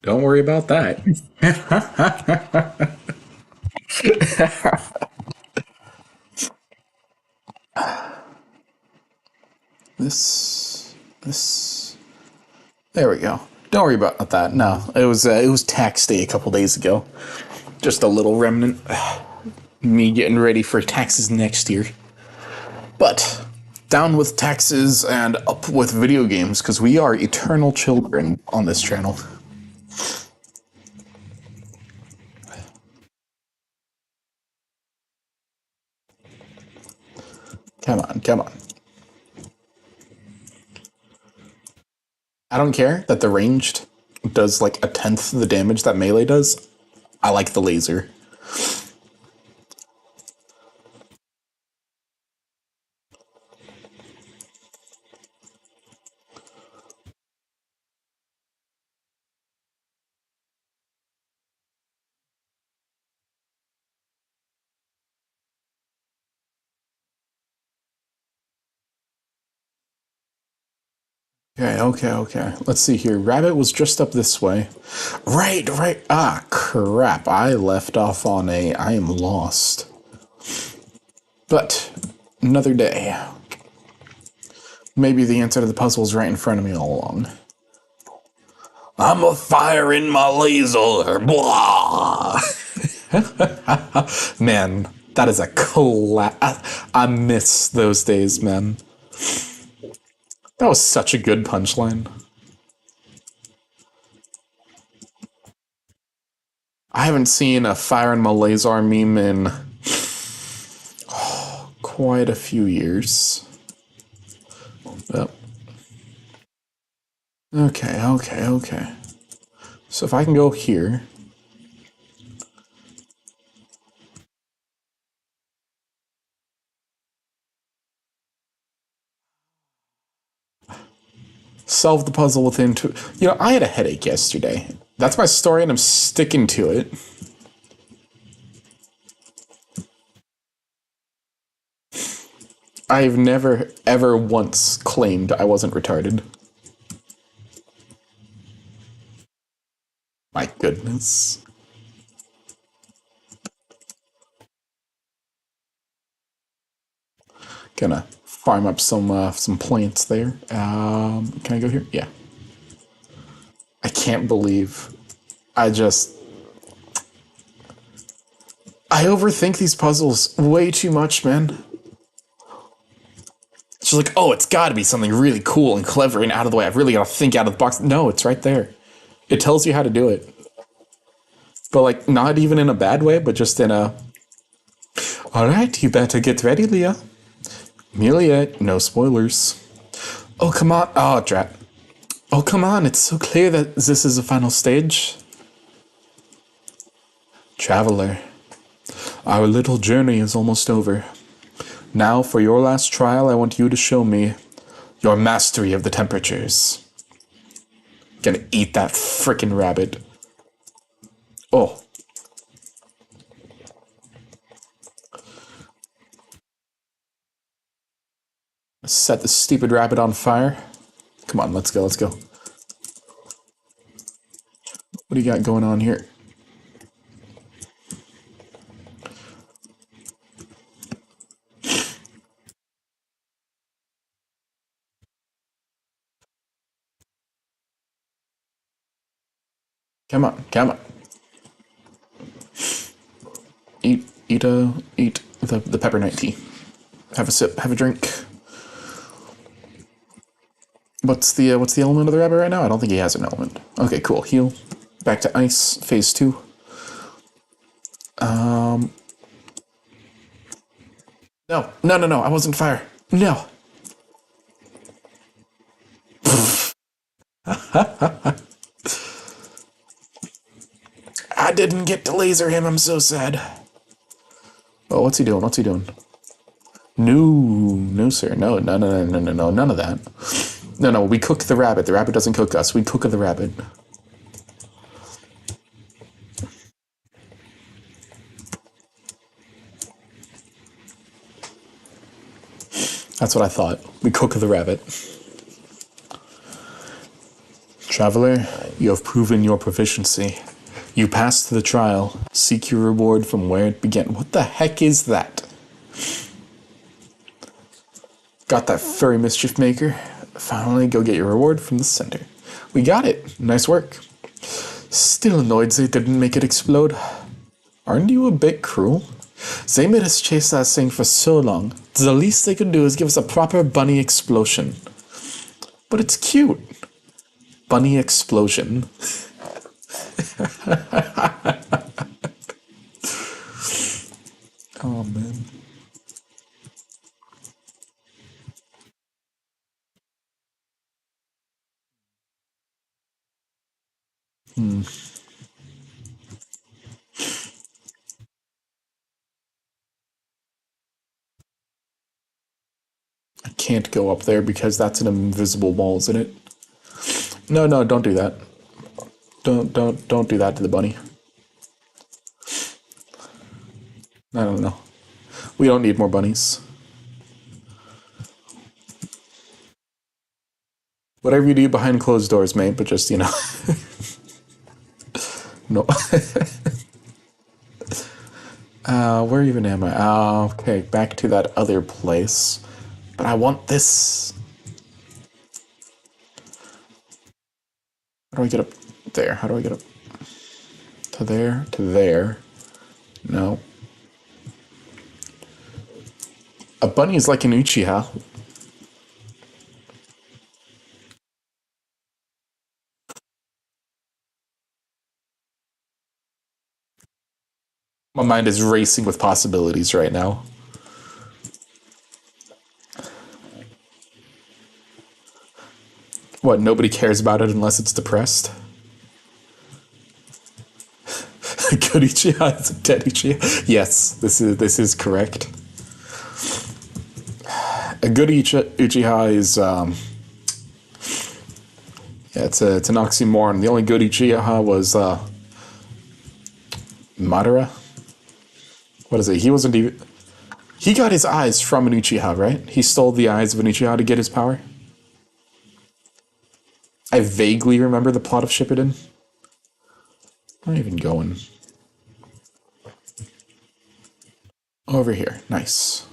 Don't worry about that. This. There we go. Don't worry about that. No, it was tax day a couple days ago. Just a little remnant. Me getting ready for taxes next year. But down with taxes and up with video games because we are eternal children on this channel. Come on, come on. I don't care that the ranged does like a tenth the damage that melee does. I like the laser. Okay. Let's see here. Rabbit was just up this way. Right. Ah, crap. I left off on a... I am lost. But, another day. Maybe the answer to the puzzle's right in front of me all along. I'm a fire in my laser. Blah. Man, that is a I miss those days, man. That was such a good punchline. I haven't seen a fire in my laser meme in quite a few years. Yep. Okay. So if I can go here. Solve the puzzle within two. You know, I had a headache yesterday. That's my story and I'm sticking to it. I've never, ever once claimed I wasn't retarded. My goodness. Gonna farm up some plants there. Can I go here? Yeah. I can't believe I overthink these puzzles way too much, man. It's just like, oh, it's got to be something really cool and clever and out of the way. I've really got to think out of the box. No, it's right there. It tells you how to do it. But, like, not even in a bad way, but just in a... All right, you better get ready, Leah. Amelia, no spoilers. Oh, come on. Oh, drat. Oh, come on. It's so clear that this is the final stage. Traveler, our little journey is almost over. Now, for your last trial, I want you to show me your mastery of the temperatures. Gonna eat that frickin' rabbit. Oh. Set the stupid rabbit on fire. Come on, let's go. What do you got going on here? Come on. Eat the pepper night tea. Have a sip, have a drink. What's the element of the rabbit right now? I don't think he has an element. Okay, cool. Heal. Back to ice. Phase 2. No. I wasn't fire. No. I didn't get to laser him. I'm so sad. Oh, what's he doing? No, sir. No. None of that. No. We cook the rabbit. The rabbit doesn't cook us. We cook the rabbit. That's what I thought. We cook the rabbit. Traveler, You have proven your proficiency. You passed the trial. Seek your reward from where it began. What the heck is that? Got that furry mischief maker. Finally, go get your reward from the center. We got it. Nice work. Still annoyed they didn't make it explode. Aren't you a bit cruel? They made us chase that thing for so long. The least they could do is give us a proper bunny explosion. But it's cute. Bunny explosion. Oh, man. I can't go up there because that's an invisible wall, isn't it? No, don't do that. Don't do that to the bunny. I don't know. We don't need more bunnies. Whatever you do behind closed doors, mate, but just, you know. No. Where even am I? Okay, back to that other place. But I want this. How do I get up there? How do I get up? To there? To there? No. A bunny is like an Uchiha. My mind is racing with possibilities right now. What, nobody cares about it unless it's depressed? A good Uchiha is a dead Uchiha? Yes, this is correct. A good Uchiha is, yeah, it's an oxymoron. The only good Uchiha was, Madara? What is it? He wasn't even... He got his eyes from an Uchiha, right? He stole the eyes of an Uchiha to get his power? I vaguely remember the plot of Shippuden. I'm not even going. Over here. Nice.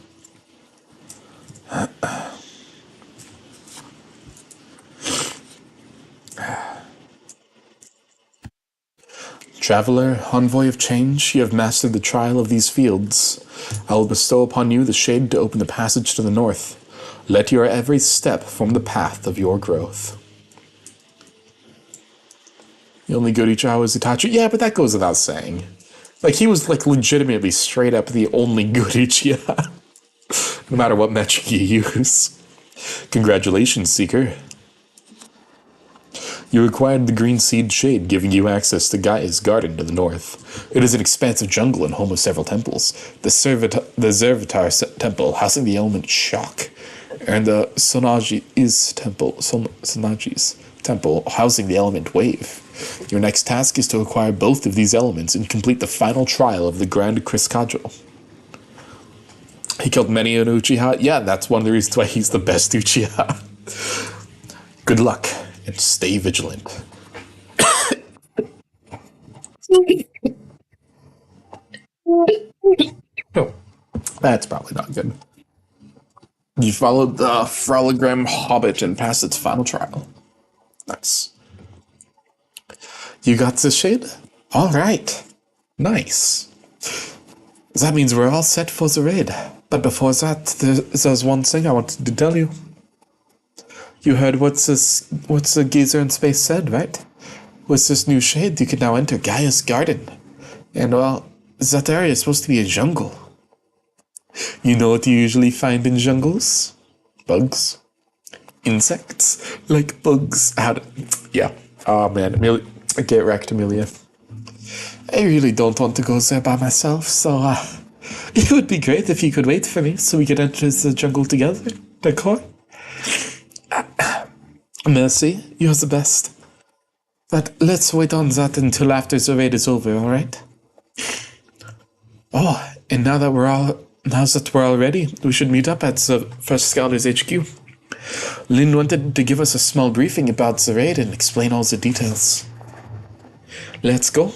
Traveler, envoy of change, you have mastered the trial of these fields. I will bestow upon you the shade to open the passage to the north. Let your every step form the path of your growth. The only good Uchiha is Itachi. Yeah, but that goes without saying. Like, he was, like, legitimately straight up the only good Uchiha. No matter what metric you use. Congratulations, Seeker. You acquired the Green Seed Shade, giving you access to Gaia's Garden to the north. It is an expansive jungle and home of several temples. The Zervatar Temple, housing the element Shock, and the Sonagi's Temple, housing the element Wave. Your next task is to acquire both of these elements and complete the final trial of the Grand Cryscadro. He killed many an Uchiha. Yeah, that's one of the reasons why he's the best Uchiha. Good luck, and stay vigilant. Oh, that's probably not good. You followed the Froligram Hobbit and passed its final trial. Nice. You got the shade? All right. Nice. That means we're all set for the raid. But before that, there's one thing I wanted to tell you. You heard what's the geezer in space said, right? With this new shade, you can now enter Gaia's Garden. And, well, that area is supposed to be a jungle. You know what you usually find in jungles? Bugs. Insects. Like bugs. Yeah. Oh, man. Get wrecked, Amelia. I really don't want to go there by myself, so, it would be great if you could wait for me so we could enter the jungle together. D'accord? Merci, you're the best. But let's wait on that until after the raid is over, alright? Oh, and now that we're all ready, we should meet up at the First Scholars HQ. Lynn wanted to give us a small briefing about the raid and explain all the details. Let's go.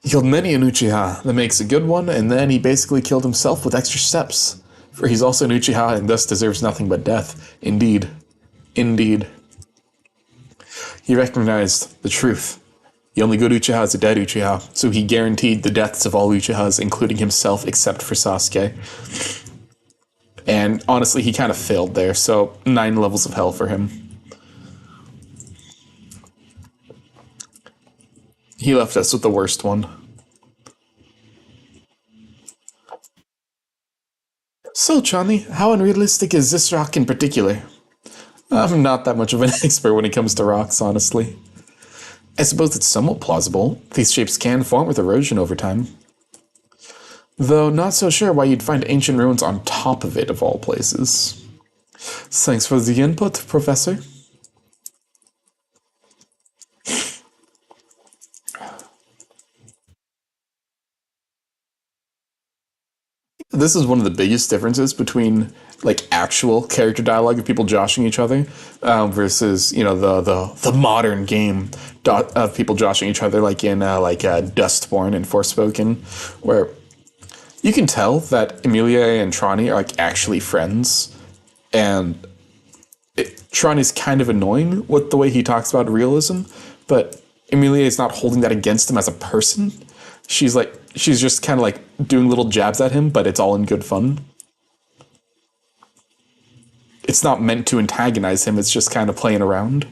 He killed many an Uchiha. That makes a good one, and then he basically killed himself with extra steps. For he's also an Uchiha and thus deserves nothing but death. Indeed. Indeed. He recognized the truth. The only good Uchiha is a dead Uchiha, so he guaranteed the deaths of all Uchihas, including himself, except for Sasuke. And honestly, he kind of failed there, so 9 levels of hell for him. He left us with the worst one. So, Johnny, how unrealistic is this rock in particular? I'm not that much of an expert when it comes to rocks, honestly. I suppose it's somewhat plausible. These shapes can form with erosion over time. Though not so sure why you'd find ancient ruins on top of it, of all places. Thanks for the input, Professor. This is one of the biggest differences between like actual character dialogue of people joshing each other versus the modern game of people joshing each other like in Dustborn and Forspoken, where you can tell that Emilia and Trani are like actually friends, and Trani's kind of annoying with the way he talks about realism, but Emilia is not holding that against him as a person. She's just kind of like doing little jabs at him, but it's all in good fun. It's not meant to antagonize him, it's just kind of playing around.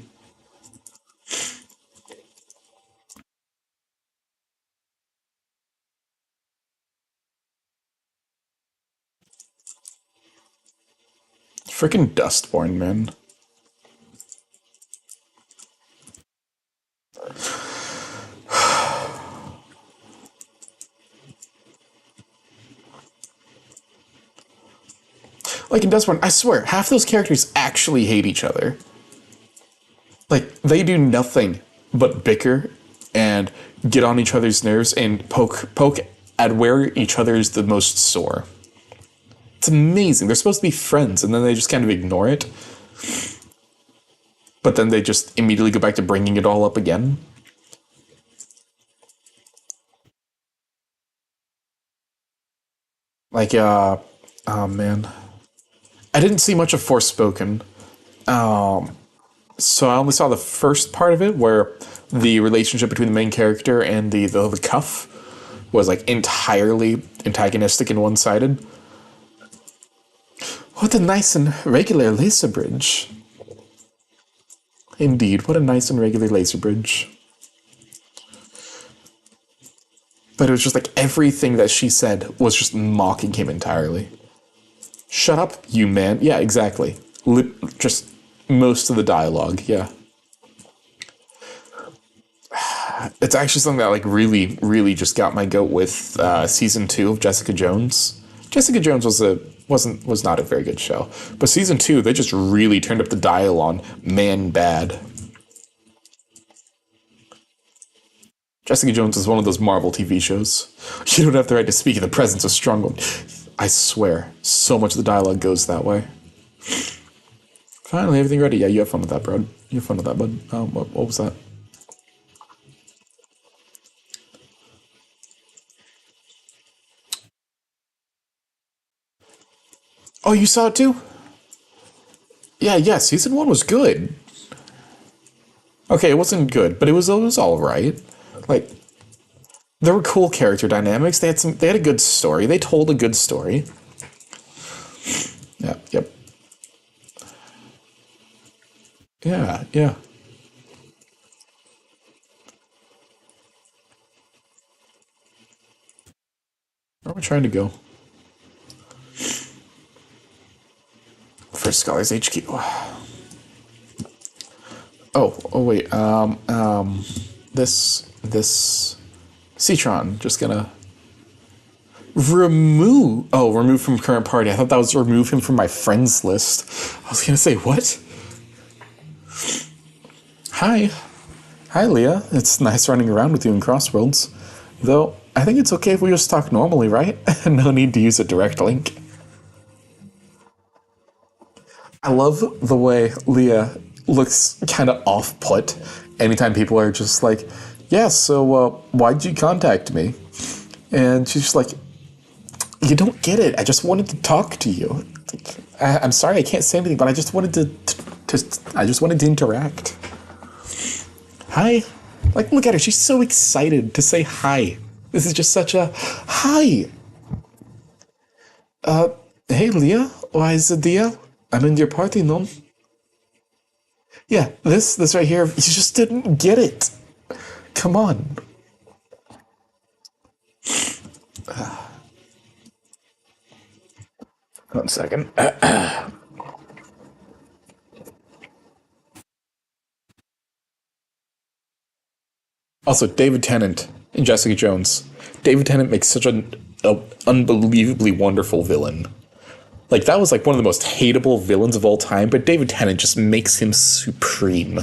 Freaking Dustborn, man. Like in Dustborn, I swear, half those characters actually hate each other. Like, they do nothing but bicker and get on each other's nerves and poke at where each other is the most sore. It's amazing. They're supposed to be friends, and then they just kind of ignore it. But then they just immediately go back to bringing it all up again. Like, oh man. I didn't see much of Forspoken. So I only saw the first part of it where the relationship between the main character and the cuff was like entirely antagonistic and one-sided. What a nice and regular laser bridge. Indeed, what a nice and regular laser bridge. But it was just like everything that she said was just mocking him entirely. Shut up, you man. Yeah, exactly. Just most of the dialogue, yeah. It's actually something that like really just got my goat with season 2 of Jessica Jones. Jessica Jones was not a very good show, but season 2 they just really turned up the dial on man bad. Jessica Jones is one of those Marvel TV shows. You don't have the right to speak in the presence of strong women. I swear, so much of the dialogue goes that way. Finally, everything ready. Yeah, you have fun with that, bro. You have fun with that, bud. What was that? Oh, you saw it too? Yeah, season 1 was good. Okay, it wasn't good, but it was all right. Like, there were cool character dynamics. They had a good story. They told a good story. Yeah, yep. Yeah. Where am I trying to go? First Scholars HQ. Oh wait. This Citron just gonna remove from current party. I thought that was remove him from my friends list. I was gonna say what? Hi, Leah. It's nice running around with you in Crossworlds. Though I think it's okay if we just talk normally, right? No need to use a direct link. I love the way Leah looks kind of off-put anytime people are just like, yeah, so why'd you contact me? And she's just like, you don't get it. I just wanted to talk to you. I'm sorry, I can't say anything, but I just wanted I just wanted to interact. Hi. Like, look at her. She's so excited to say hi. This is just such a hi. Hey, Leah. Why is the deal? I'm in your party, no? Yeah, this right here. You just didn't get it. Come on. One second. Also, David Tennant in Jessica Jones. David Tennant makes such an unbelievably wonderful villain. Like, that was like one of the most hateable villains of all time, but David Tennant just makes him supreme.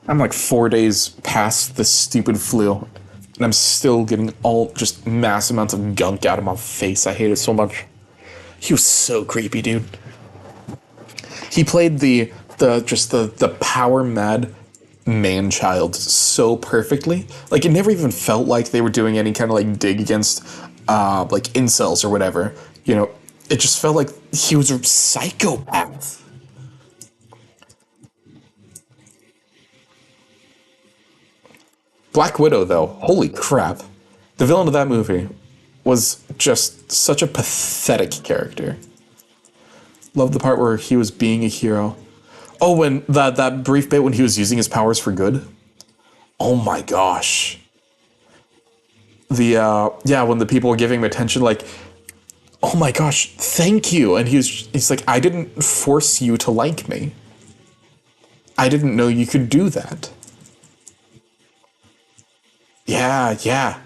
I'm like 4 days past this stupid flu, and I'm still getting all just mass amounts of gunk out of my face. I hate it so much. He was so creepy, dude. He played the power mad man child so perfectly. Like, it never even felt like they were doing any kind of like dig against like incels or whatever. You know, it just felt like he was a psychopath. Black Widow, though, holy crap. The villain of that movie was just such a pathetic character. Love the part where he was being a hero. Oh, when that brief bit when he was using his powers for good. Oh my gosh. The yeah, when the people were giving him attention, like, oh my gosh, thank you. And he's like, I didn't force you to like me. I didn't know you could do that. Yeah, yeah.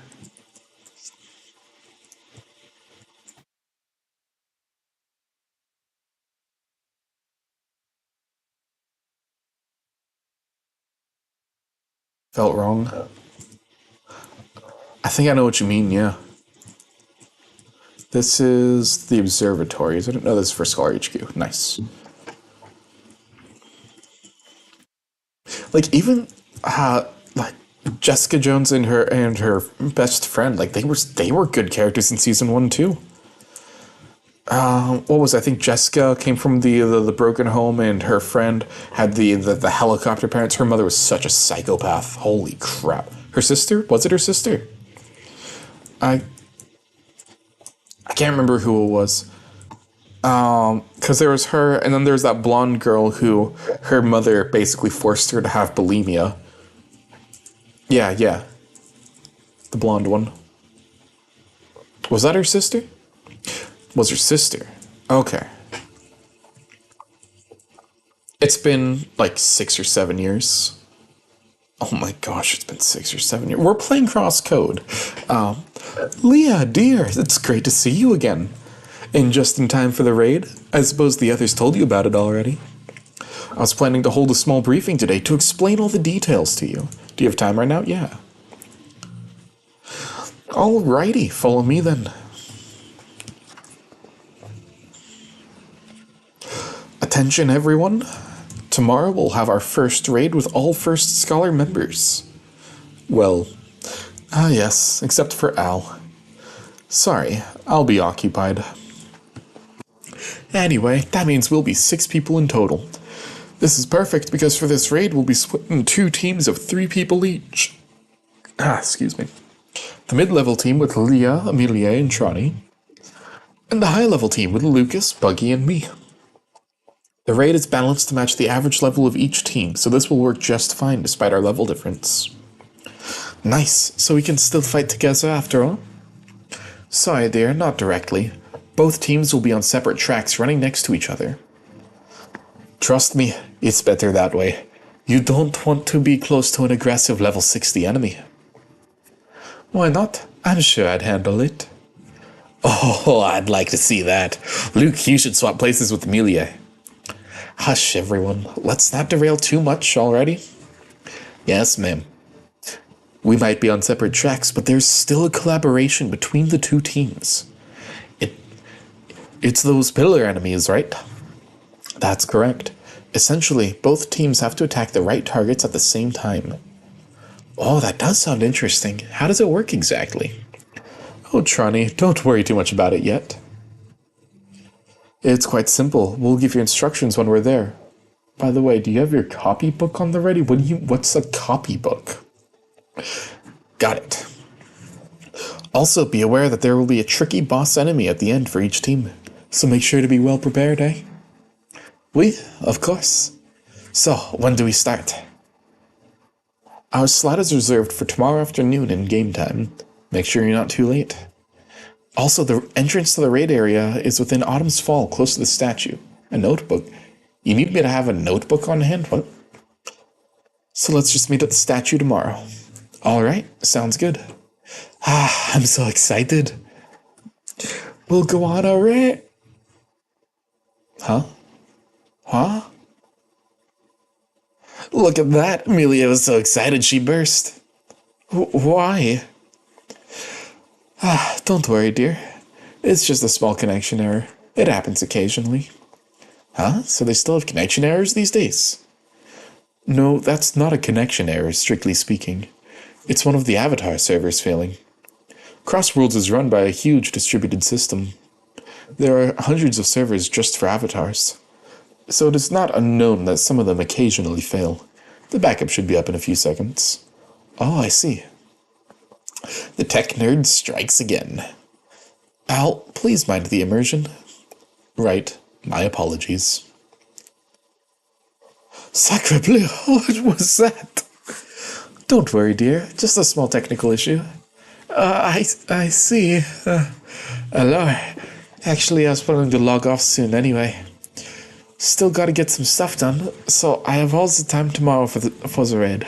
Felt wrong. I think I know what you mean, yeah. This is the observatories. I didn't know this is for Scholar HQ. Nice. Like, even like Jessica Jones and her best friend, like, they were good characters in season 1 too. What was I think Jessica came from the broken home, and her friend had the helicopter parents. Her mother was such a psychopath. Holy crap. Her sister? Was it her sister? I I can't remember who it was. Because there was her, and then there's that blonde girl who her mother basically forced her to have bulimia. Yeah, yeah, the blonde one. Was that her sister? Was her sister? Okay. It's been like 6 or 7 years. Oh my gosh, it's been 6 or 7 years. We're playing Cross Code. Leah, dear, it's great to see you again. And just in time for the raid. I suppose the others told you about it already. I was planning to hold a small briefing today to explain all the details to you. Do you have time right now? Yeah. Alrighty, follow me then. Attention everyone. Tomorrow we'll have our first raid with all First Scholar members. Well, yes, except for Al. Sorry, I'll be occupied. Anyway, that means we'll be 6 people in total. This is perfect because for this raid we'll be split in 2 teams of 3 people each. Excuse me. The mid-level team with Leah, Amelia, and Trani. And the high-level team with Lucas, Buggy, and me. The raid is balanced to match the average level of each team, so this will work just fine despite our level difference. Nice, so we can still fight together after all? Sorry dear, not directly. Both teams will be on separate tracks running next to each other. Trust me, it's better that way. You don't want to be close to an aggressive level 60 enemy. Why not? I'm sure I'd handle it. Oh, I'd like to see that. Luke, you should swap places with Amelia. Hush, everyone. Let's not derail too much already. Yes, ma'am. We might be on separate tracks, but there's still a collaboration between the two teams. It, it's those pillar enemies, right? That's correct. Essentially, both teams have to attack the right targets at the same time. Oh, that does sound interesting. How does it work exactly? Oh, Trani, don't worry too much about it yet. It's quite simple. We'll give you instructions when we're there. By the way, do you have your copybook on the ready? What's a copybook? Got it. Also, be aware that there will be a tricky boss enemy at the end for each team, so make sure to be well prepared, eh? Oui, of course. So, when do we start? Our slot is reserved for tomorrow afternoon in game time. Make sure you're not too late. Also, the entrance to the raid area is within Autumn's Fall, close to the statue. A notebook. You need me to have a notebook on hand? What? So let's just meet at the statue tomorrow. Alright, sounds good. I'm so excited. We'll go on a raid. Huh? Huh? Look at that. Amelia was so excited she burst. Why? Don't worry, dear. It's just a small connection error. It happens occasionally. Huh? So they still have connection errors these days? No, that's not a connection error, strictly speaking. It's one of the Avatar servers failing. Crossworlds is run by a huge distributed system. There are hundreds of servers just for avatars. So it is not unknown that some of them occasionally fail. The backup should be up in a few seconds. Oh, I see. The tech nerd strikes again. Al, please mind the immersion. Right, my apologies. Sacre bleu, what was that? Don't worry, dear, just a small technical issue. I see. Hello. Actually, I was planning to log off soon anyway. Still gotta get some stuff done, so I have all the time tomorrow for the raid.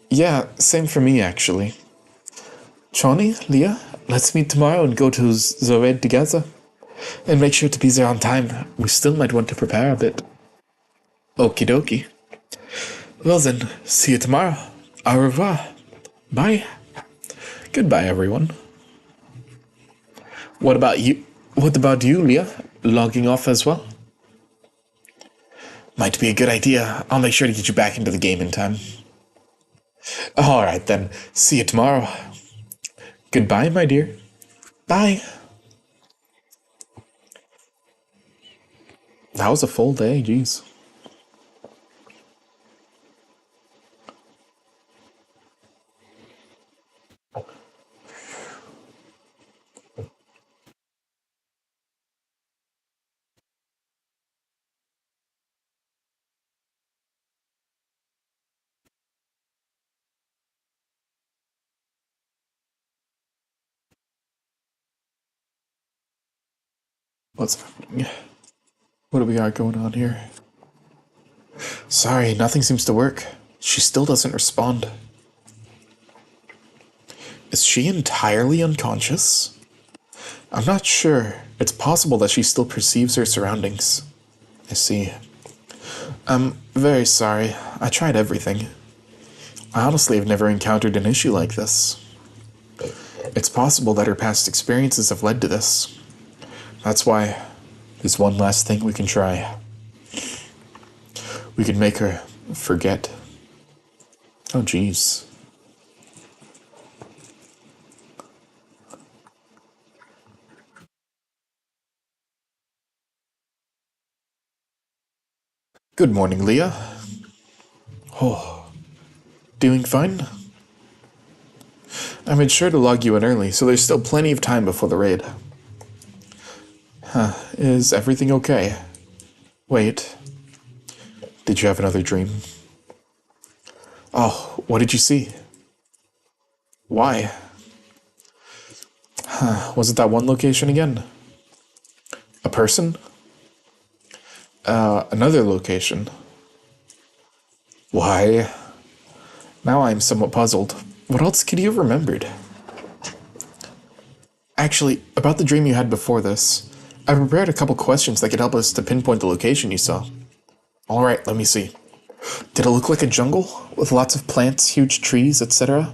Yeah, same for me, actually. Johnny, Leah, let's meet tomorrow and go to the raid together. And make sure to be there on time. We still might want to prepare a bit. Okie dokie. Well then, see you tomorrow. Au revoir. Bye. Goodbye, everyone. What about you? What about you, Leah? Logging off as well? Might be a good idea. I'll make sure to get you back into the game in time. Alright then, see you tomorrow. Goodbye, my dear. Bye. That was a full day, jeez. What's happening? What do we got going on here? Sorry, nothing seems to work. She still doesn't respond. Is she entirely unconscious? I'm not sure. It's possible that she still perceives her surroundings. I see. I'm very sorry. I tried everything. I honestly have never encountered an issue like this. It's possible that her past experiences have led to this. That's why there's one last thing we can try. We can make her forget. Oh, jeez. Good morning, Leah. Oh, doing fine? I made sure to log you in early, so there's still plenty of time before the raid. Huh, is everything okay? Wait. Did you have another dream? Oh, what did you see? Why? Huh, was it that one location again? A person? Another location. Why? Now I'm somewhat puzzled. What else could you have remembered? Actually, about the dream you had before this, I prepared a couple questions that could help us to pinpoint the location you saw. Alright, let me see. Did it look like a jungle with lots of plants, huge trees, etc.?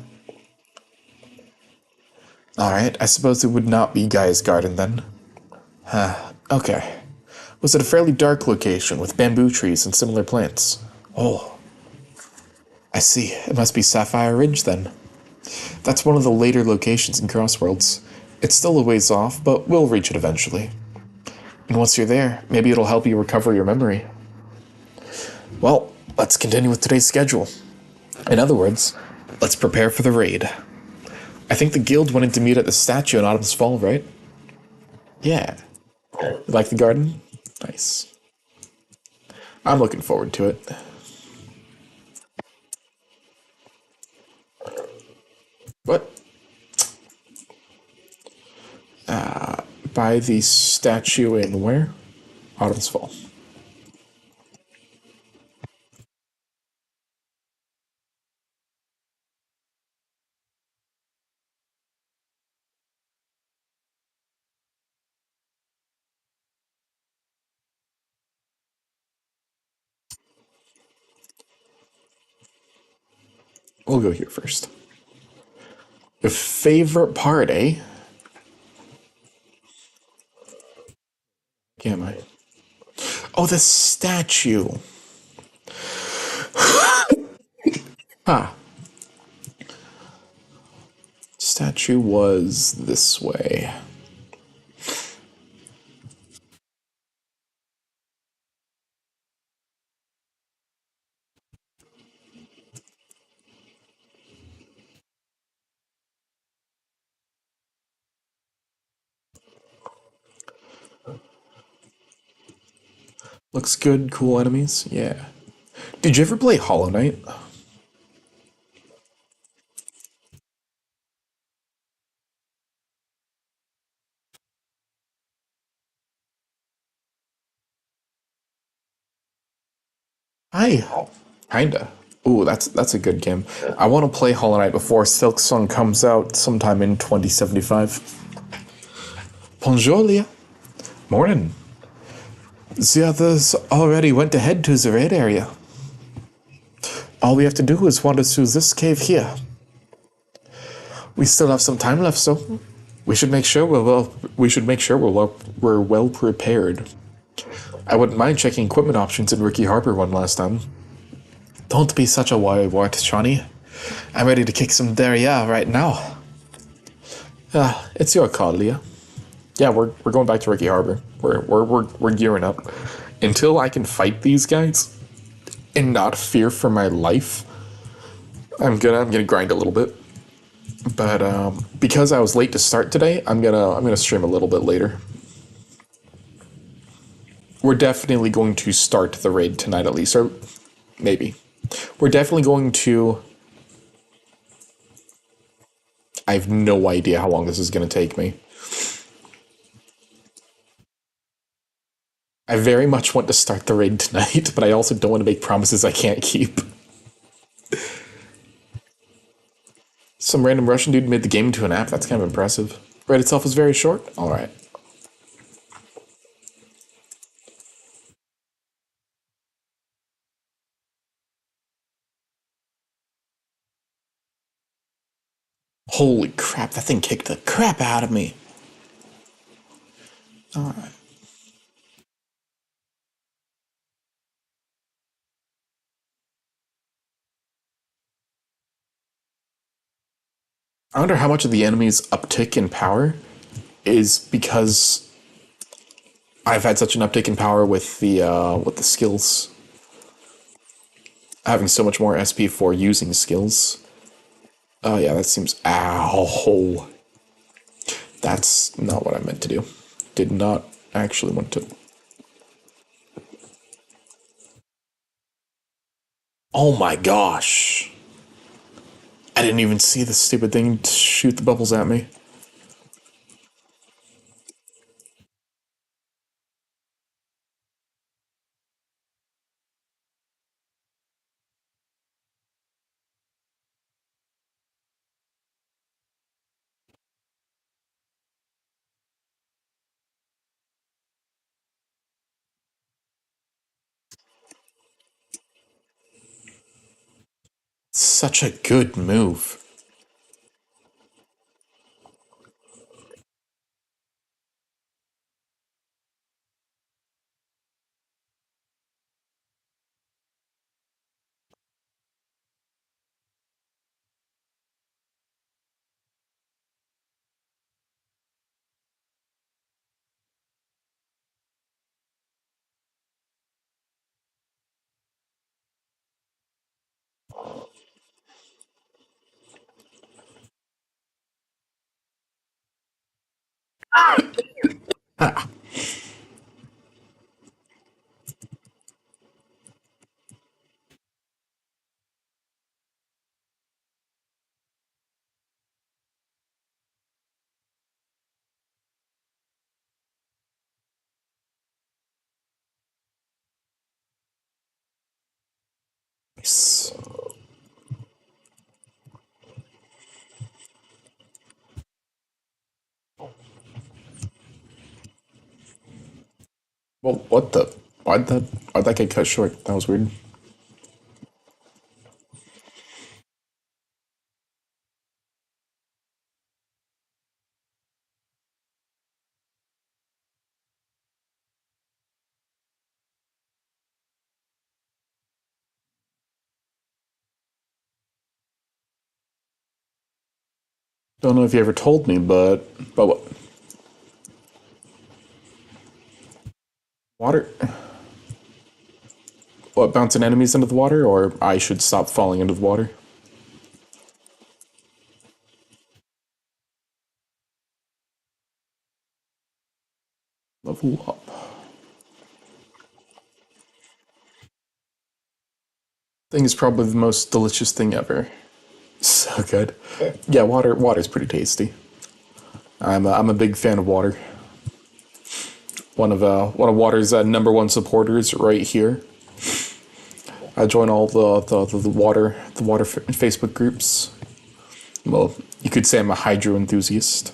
Alright, I suppose it would not be Gaia's garden then. Okay. Was it a fairly dark location with bamboo trees and similar plants? Oh, I see. It must be Sapphire Ridge then. That's one of the later locations in Crossworlds. It's still a ways off, but we'll reach it eventually. And once you're there, maybe it'll help you recover your memory. Well, let's continue with today's schedule. In other words, let's prepare for the raid. I think the guild wanted to meet at the statue in Autumn's Fall, right? Yeah. You like the garden? Nice. I'm looking forward to it. What? By the statue in where? Autumn's Fall. We'll go here first. Your favorite part, eh? Am I? Oh, the statue. Ah, statue was this way. Looks good, cool enemies. Yeah. Did you ever play Hollow Knight? I kinda. Ooh, that's a good game. I want to play Hollow Knight before Silk Song comes out sometime in 2075. Bonjour, Leah. Morning. The others already went ahead to the raid area. All we have to do is wander through this cave here. We still have some time left, so we should make sure we're well prepared. I wouldn't mind checking equipment options in Ricky Harbor one last time. Don't be such a worrywart, Johnny. I'm ready to kick some derriere right now. It's your call, Leah. Yeah, we're going back to Ricky Harbor. We're gearing up. Until I can fight these guys and not fear for my life, I'm gonna grind a little bit. But because I was late to start today, I'm gonna stream a little bit later. We're definitely going to start the raid tonight at least, or maybe. We're definitely going to. I have no idea how long this is going to take me. I very much want to start the raid tonight, but I also don't want to make promises I can't keep. Some random Russian dude made the game into an app. That's kind of impressive. Raid itself is very short. All right. Holy crap! That thing kicked the crap out of me. All right. I wonder how much of the enemy's uptick in power is because I've had such an uptick in power with the skills, having so much more SP for using skills. Oh yeah, that seems. Ow. That's not what I meant to do. Did not actually want to. Oh my gosh. I didn't even see the stupid thing shoot the bubbles at me. such a good move. Nice. Well, what the? Why'd that get cut short? That was weird. Don't know if you ever told me, but what? Water? What, bouncing enemies into the water, or I should stop falling into the water? Level up. Thing is probably the most delicious thing ever. So good. Yeah, water's pretty tasty. I'm a big fan of water. One of water's number one supporters right here. I join all the water Facebook groups. Well, you could say I'm a hydro enthusiast.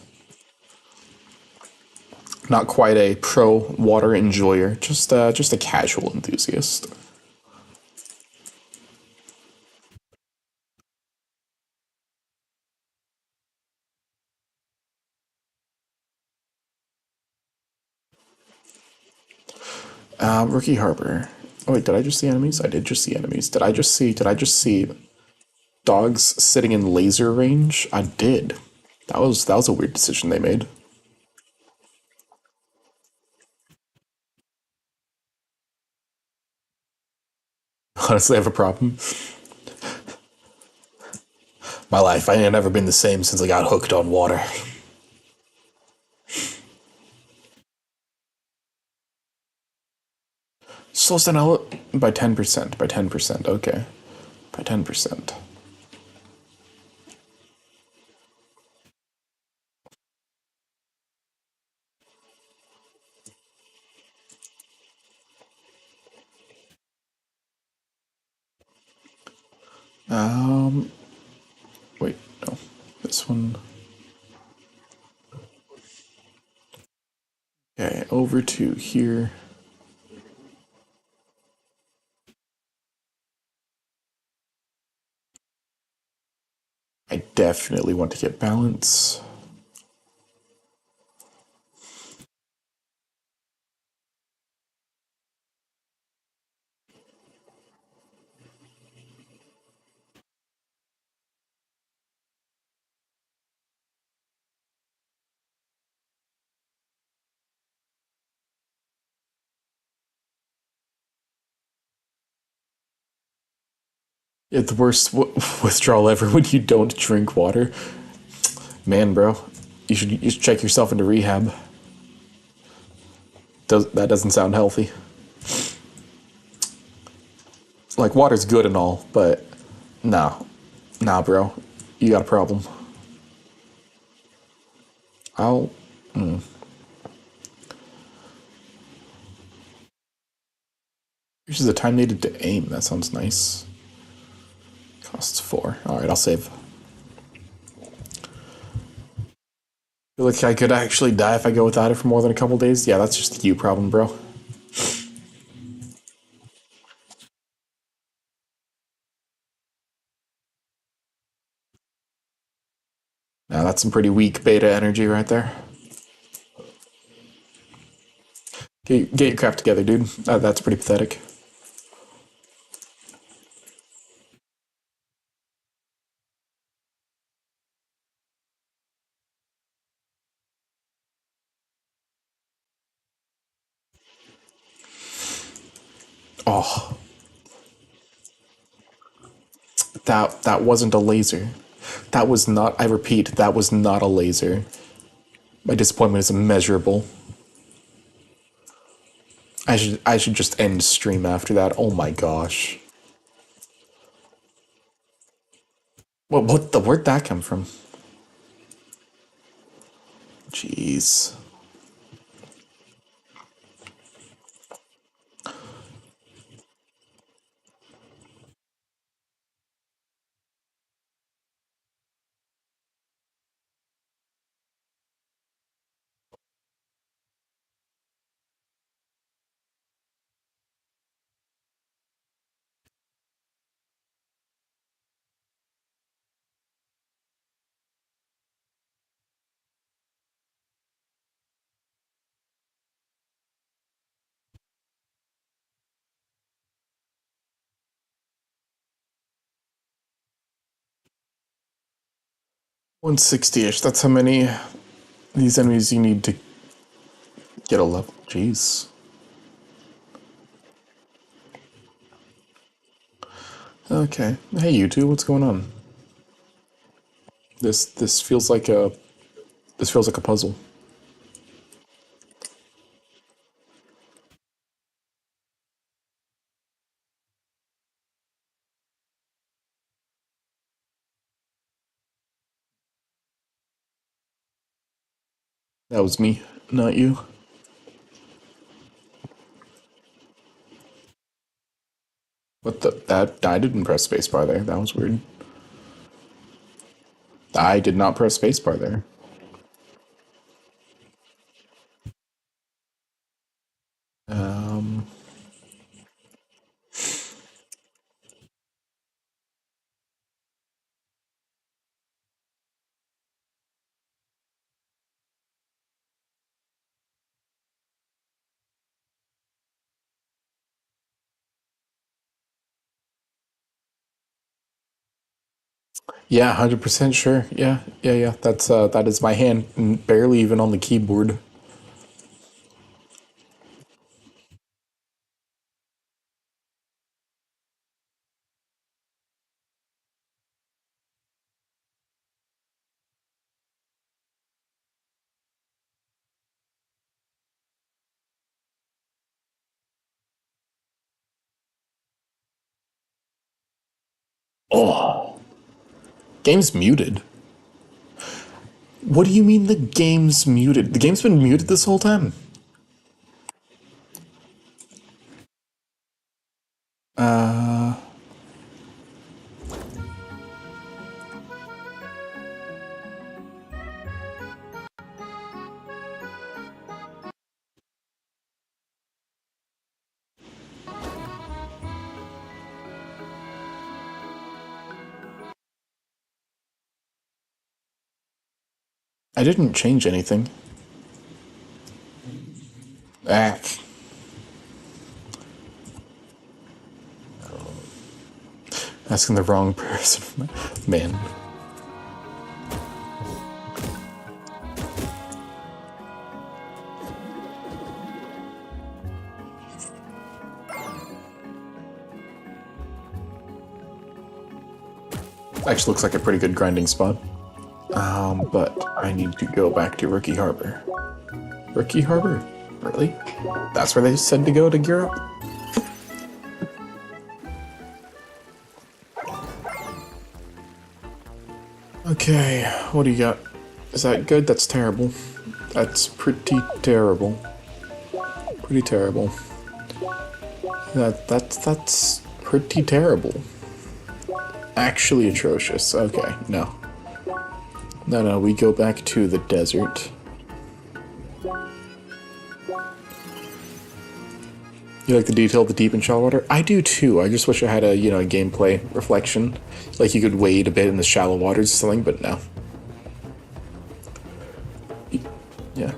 Not quite a pro water enjoyer, just a casual enthusiast. Rookie Harbor. Oh wait, did I just see enemies? I did just see enemies. Did I just see dogs sitting in laser range? I did. That was a weird decision they made. Honestly, I have a problem. My life, I ain't never been the same since I got hooked on water. Slows down by 10%. By 10%. Okay. By 10%. Um. Wait. No. This one. Okay. Over to here. I definitely want to get balance. Yeah, the worst withdrawal ever when you don't drink water. Man, bro, you should check yourself into rehab. That doesn't sound healthy. Like water's good and all, but no, nah, bro, you got a problem. I'll. This is the time needed to aim. That sounds nice. Costs 4. All right, I'll save. Feel like I could actually die if I go without it for more than a couple days. Yeah, that's just a you problem, bro. Now that's some pretty weak beta energy right there. Get your crap together, dude. That's pretty pathetic. Oh, that wasn't a laser. That was not. I repeat, that was not a laser. My disappointment is immeasurable. I should just end stream after that. Oh my gosh. Where'd that come from? Jeez. One 60-ish. That's how many these enemies you need to get a level. Jeez. Okay. Hey, you two. What's going on? This feels like a puzzle. That was me, not you. What the? That I didn't press spacebar there. That was weird. I did not press spacebar there. Um. Yeah, 100% sure. Yeah, yeah, yeah. That is my hand, barely even on the keyboard. Oh, game's muted. What do you mean the game's muted? The game's been muted this whole time. Uh, I didn't change anything. Ah, asking the wrong person. Man. Actually looks like a pretty good grinding spot. But I need to go back to Rookie Harbor. Rookie Harbor? Really? That's where they said to go to gear up? Okay, what do you got? Is that good? That's terrible. That's pretty terrible. Pretty terrible. That's pretty terrible. Actually atrocious. Okay, no. No, we go back to the desert. You like the detail of the deep and shallow water? I do too. I just wish I had a, a gameplay reflection. Like you could wade a bit in the shallow waters or something, but no. Yeah.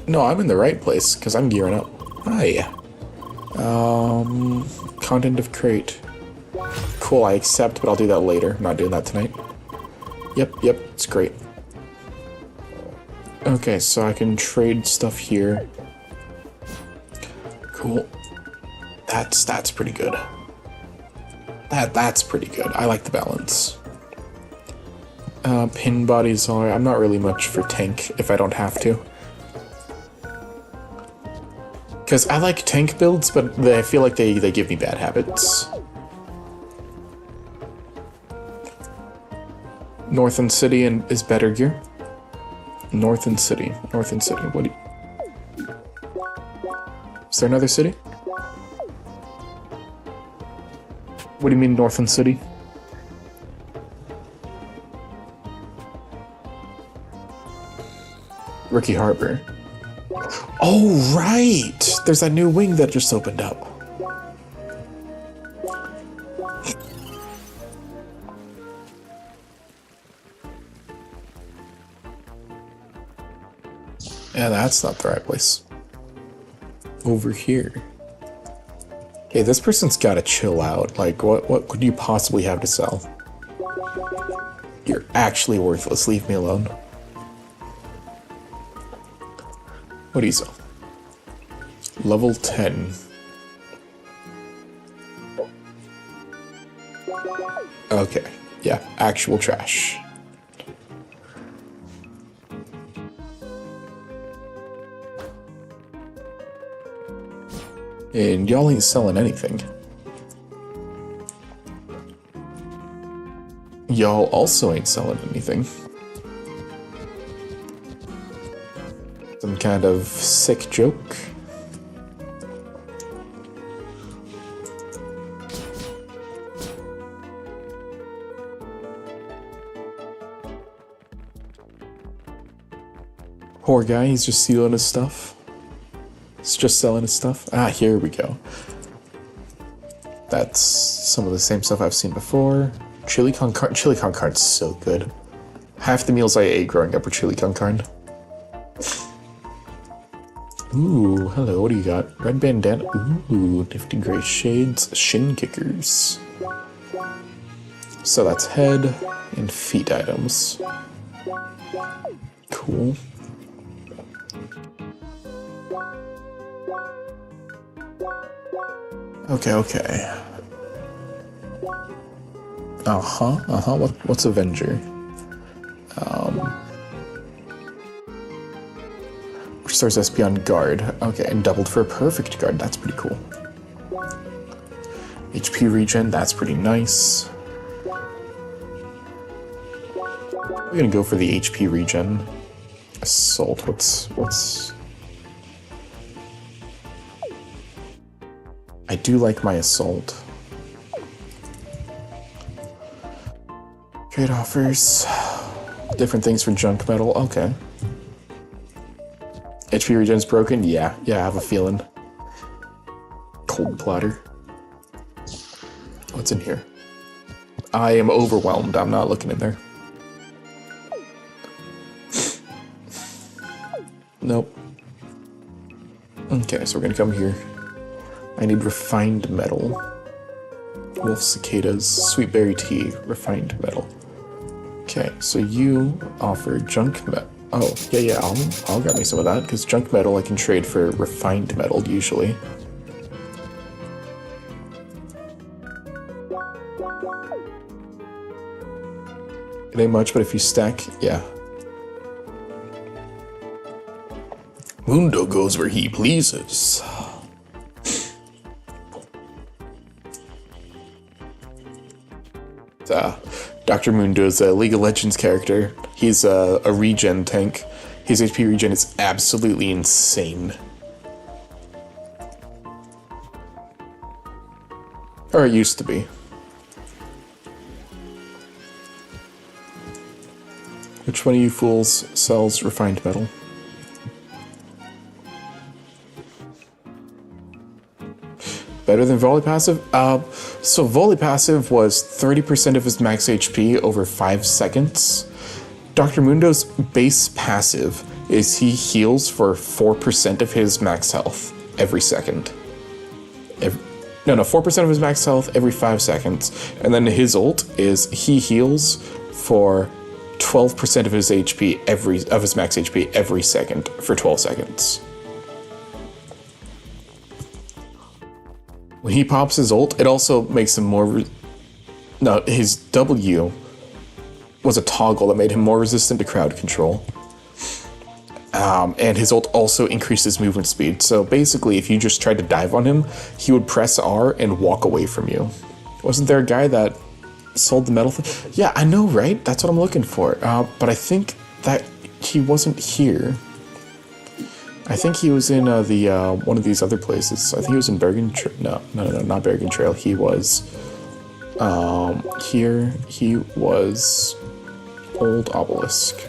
No, I'm in the right place because I'm gearing up. Hi. Content of crate. Cool, I accept, but I'll do that later. I'm not doing that tonight. Yep, it's great. Okay, so I can trade stuff here. Cool. That's pretty good. That's pretty good. I like the balance. Pin bodies are... I'm not really much for tank if I don't have to. Because I like tank builds, but I feel like they give me bad habits. Northern City is better gear. Northern City. What do you... Is there another city? What do you mean Northern City? Ricky Harbor. Oh, right! There's that new wing that just opened up. Yeah, that's not the right place. Over here. Hey, this person's gotta chill out. Like, what could you possibly have to sell? You're actually worthless. Leave me alone. What do you sell? Level 10. Okay. Yeah, actual trash. And y'all ain't selling anything. Y'all also ain't selling anything. Some kind of sick joke. Poor guy, he's just stealing his stuff. He's just selling his stuff. Ah, here we go. That's some of the same stuff I've seen before. Chili con carne. Chili con carne's so good. Half the meals I ate growing up were chili con carne. Ooh, hello, what do you got? Red bandana. Ooh, nifty gray shades. Shin kickers. So that's head and feet items. Cool. Okay. What's Avenger? Restores SP on guard. Okay, and doubled for a perfect guard. That's pretty cool. HP regen. That's pretty nice. We're gonna go for the HP regen. Assault. What's? I do like my assault. Trade offers. Different things for junk metal. Okay. HP regen's broken? Yeah, I have a feeling. Cold platter. What's in here? I am overwhelmed. I'm not looking in there. Nope. Okay, so we're gonna come here. I need refined metal. Wolf cicadas, sweet berry tea, refined metal. Okay, so you offer junk metal. Oh, yeah, I'll grab me some of that, because junk metal I can trade for refined metal, usually. It ain't much, but if you stack, yeah. Mundo goes where he pleases. Dr. Mundo's a League of Legends character. He's a regen tank. His HP regen is absolutely insane. Or it used to be. Which one of you fools sells refined metal? Better than volley passive? So volley passive was 30% of his max HP over 5 seconds. Dr. Mundo's base passive is he heals for 4% of his max health every second. No, 4% of his max health every 5 seconds. And then his ult is he heals for 12% of his HP of his max HP every second for 12 seconds. When he pops his ult, it also makes him more... No, his W was a toggle that made him more resistant to crowd control. And his ult also increased his movement speed. So basically, if you just tried to dive on him, he would press R and walk away from you. Wasn't there a guy that sold the metal thing? Yeah, I know, right? That's what I'm looking for. But I think that he wasn't here. I think he was in the one of these other places. I think he was in Bergen Trail. No, not Bergen Trail. He was here. He was Old Obelisk.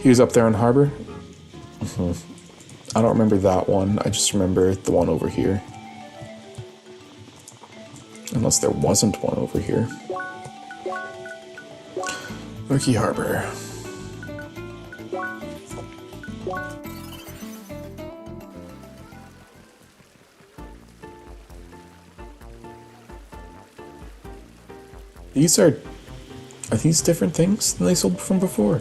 He was up there in Harbor. I don't remember that one. I just remember the one over here. Unless there wasn't one over here. Murky Harbor. Are these different things than they sold from before?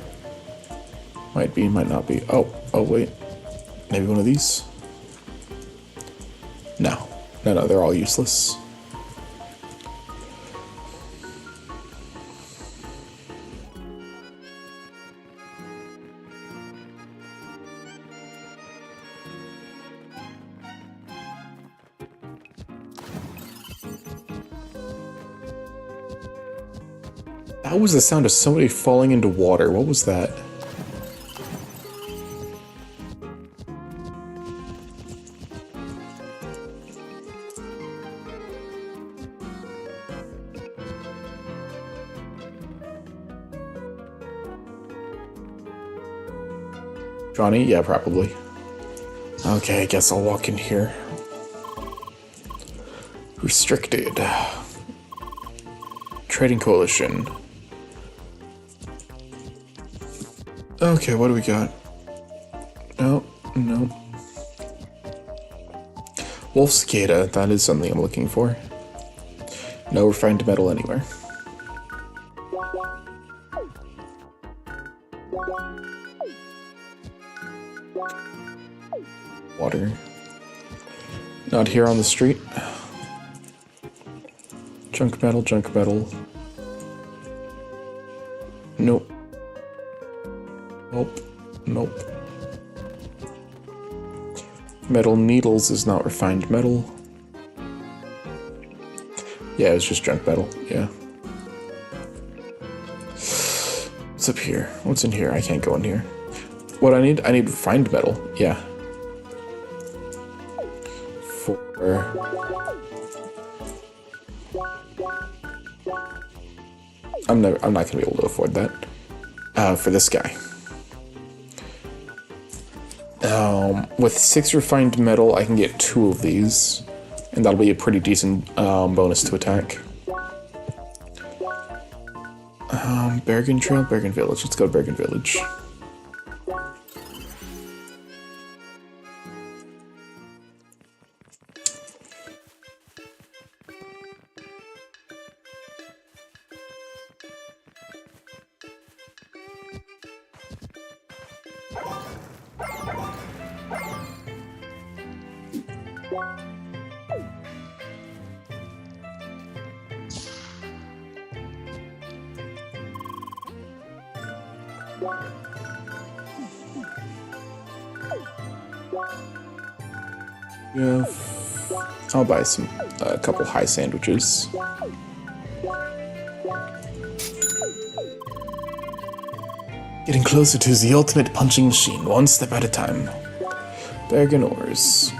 Might be, might not be. Oh wait. Maybe one of these? No, they're all useless. That was the sound of somebody falling into water. What was that? Johnny? Yeah, probably. Okay, I guess I'll walk in here. Restricted. Trading Coalition. Okay, what do we got? No. Wolf Cicada, that is something I'm looking for. No refined metal anywhere. Water. Not here on the street. Junk metal. Nope. Metal needles is not refined metal. Yeah, it's just junk metal, yeah. What's up here? What's in here? I can't go in here. What I need refined metal, yeah. I'm not gonna be able to afford that. For this guy. With 6 refined metal, I can get 2 of these, and that'll be a pretty decent bonus to attack. Bergen Trail, Bergen Village. Let's go to Bergen Village. Yeah, I'll buy a couple high sandwiches. Getting closer to the ultimate punching machine, one step at a time. Bergen ores.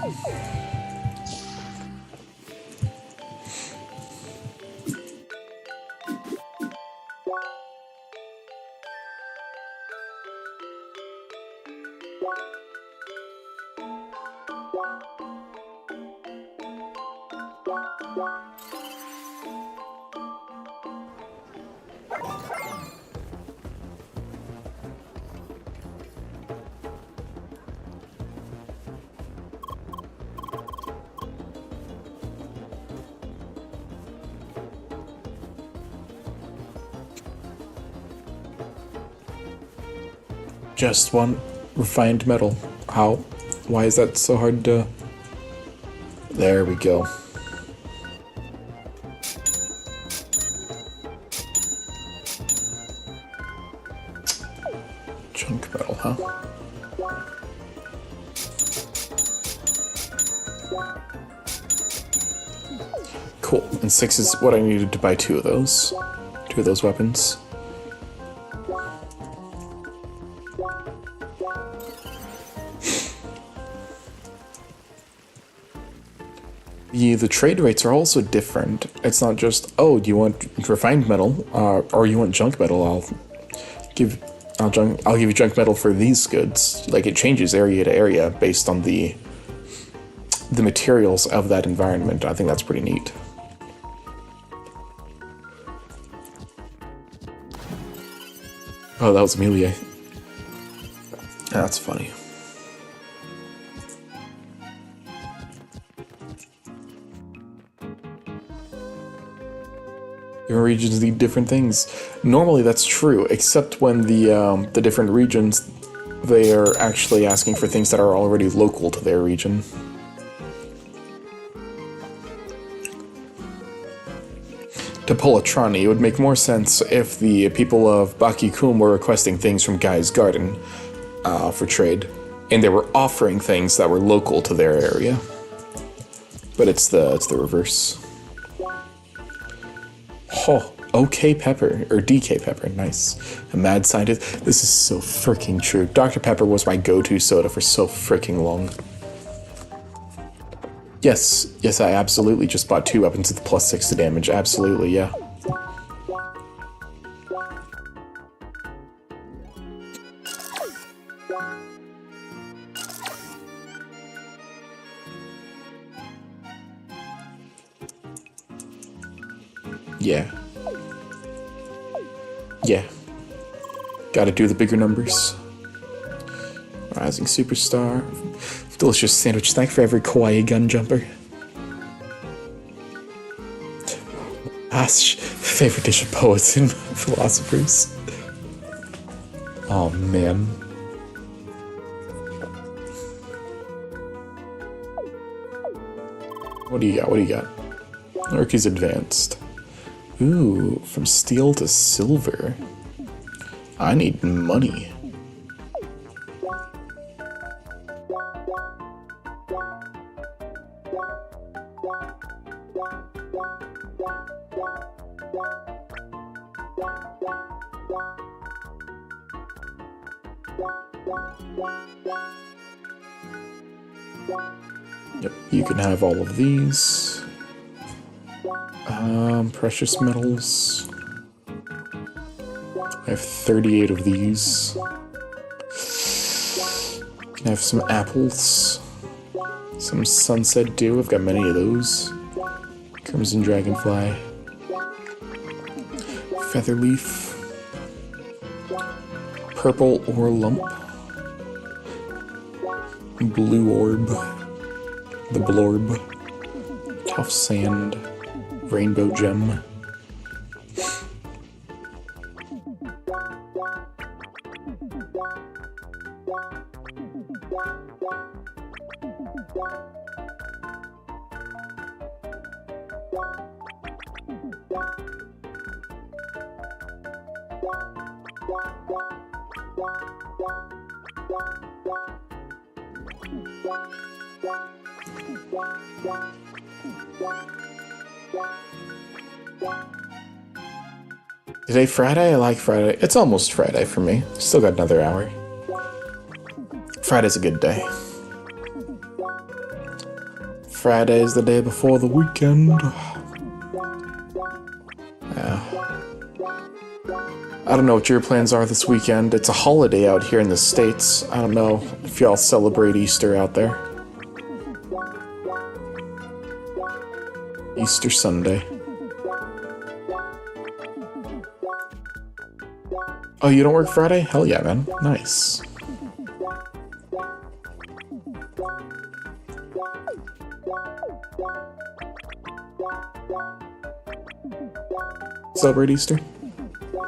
Just want refined metal. How? Why is that so hard to... There we go. Junk metal, huh? Cool. And 6 is what I needed to buy 2 of those. 2 of those weapons. The trade rates are also different. It's not just, oh, do you want refined metal, or you want junk metal? I'll give you junk metal for these goods. Like, it changes area to area based on the materials of that environment. I think that's pretty neat. Oh, that was Amelia. That's funny. Different regions need different things. Normally that's true, except when the different regions, they are actually asking for things that are already local to their region. To Polatrani, it would make more sense if the people of Bakikum were requesting things from Guy's Garden for trade, and they were offering things that were local to their area. But it's the reverse. Oh, OK Pepper, or DK Pepper, nice. A mad scientist. This is so freaking true. Dr. Pepper was my go-to soda for so freaking long. Yes, I absolutely just bought 2 weapons with +6 to damage. Absolutely, yeah. Yeah. Gotta do the bigger numbers. Rising Superstar. Delicious sandwich snack for every kawaii gun jumper. Ash, favorite dish of poets and philosophers. Oh man. What do you got? Orky's advanced. Ooh, from steel to silver. I need money. Yep, you can have all of these. Precious metals. I have 38 of these. Can I have some apples? Some sunset dew. I've got many of those. Crimson dragonfly. Featherleaf. Purple ore lump. Blue orb. The blorb. Tough sand. Rainbow gem. Today Friday? I like Friday. It's almost Friday for me. Still got another hour. Friday's a good day. Friday's the day before the weekend. Yeah. I don't know what your plans are this weekend. It's a holiday out here in the States. I don't know if y'all celebrate Easter out there. Easter Sunday. Oh, you don't work Friday? Hell yeah, man. Nice. Celebrate Easter?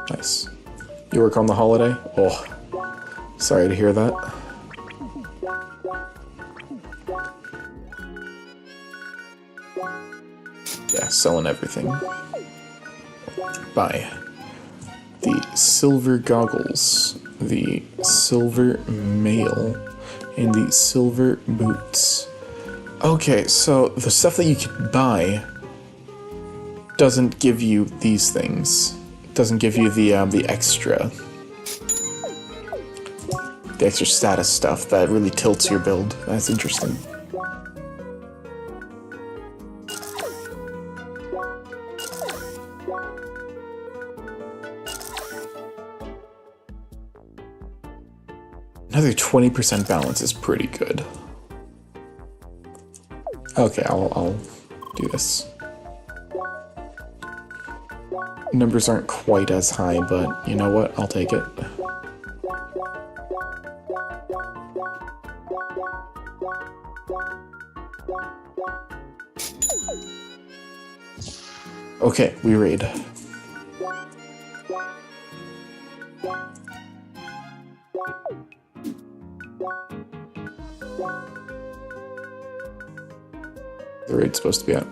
Nice. You work on the holiday? Oh, Sorry to hear that. Yeah, selling everything. Buy the silver goggles, the silver mail, and the silver boots. Okay, so the stuff that you can buy doesn't give you these things. It doesn't give you the extra status stuff that really tilts your build. That's interesting. Another 20% balance is pretty good. Okay, I'll do this. Numbers aren't quite as high, but you know what? I'll take it. Okay, we raid. The raid's supposed to be at.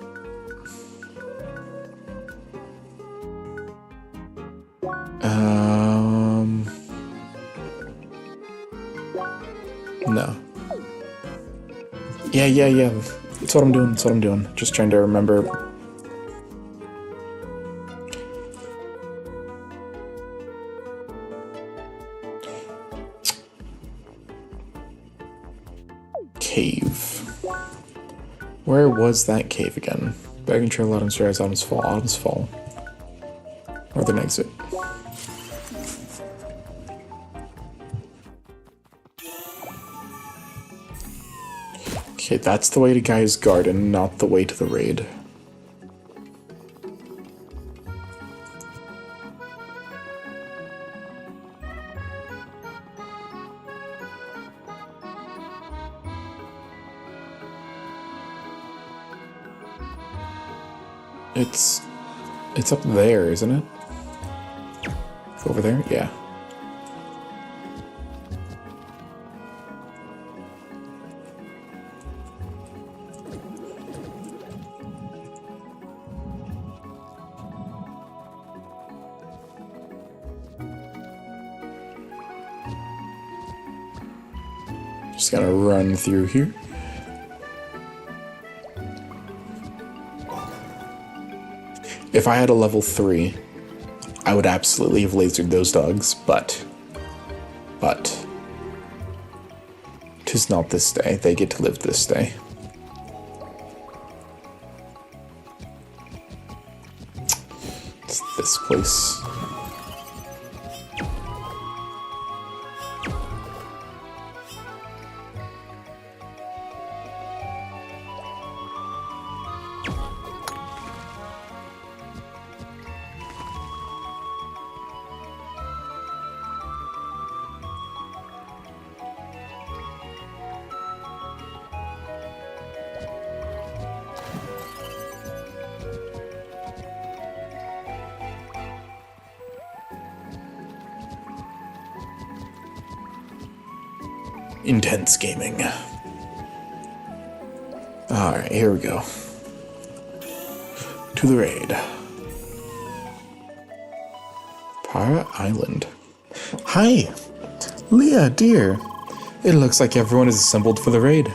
No. Yeah. That's what I'm doing. Just trying to remember. Cave. Where was that cave again? Bagging trail, Autumn's Rise, Autumn's Fall. Northern exit. Okay, that's the way to Guy's Garden, not the way to the raid. It's up there, isn't it? Over there? Yeah. Just gotta run through here. If I had a level 3, I would absolutely have lasered those dogs, but 'tis not this day. They get to live this day. It's this place. Intense gaming. Alright, here we go. To the raid. Para Island. Hi! Leah, dear. It looks like everyone is assembled for the raid.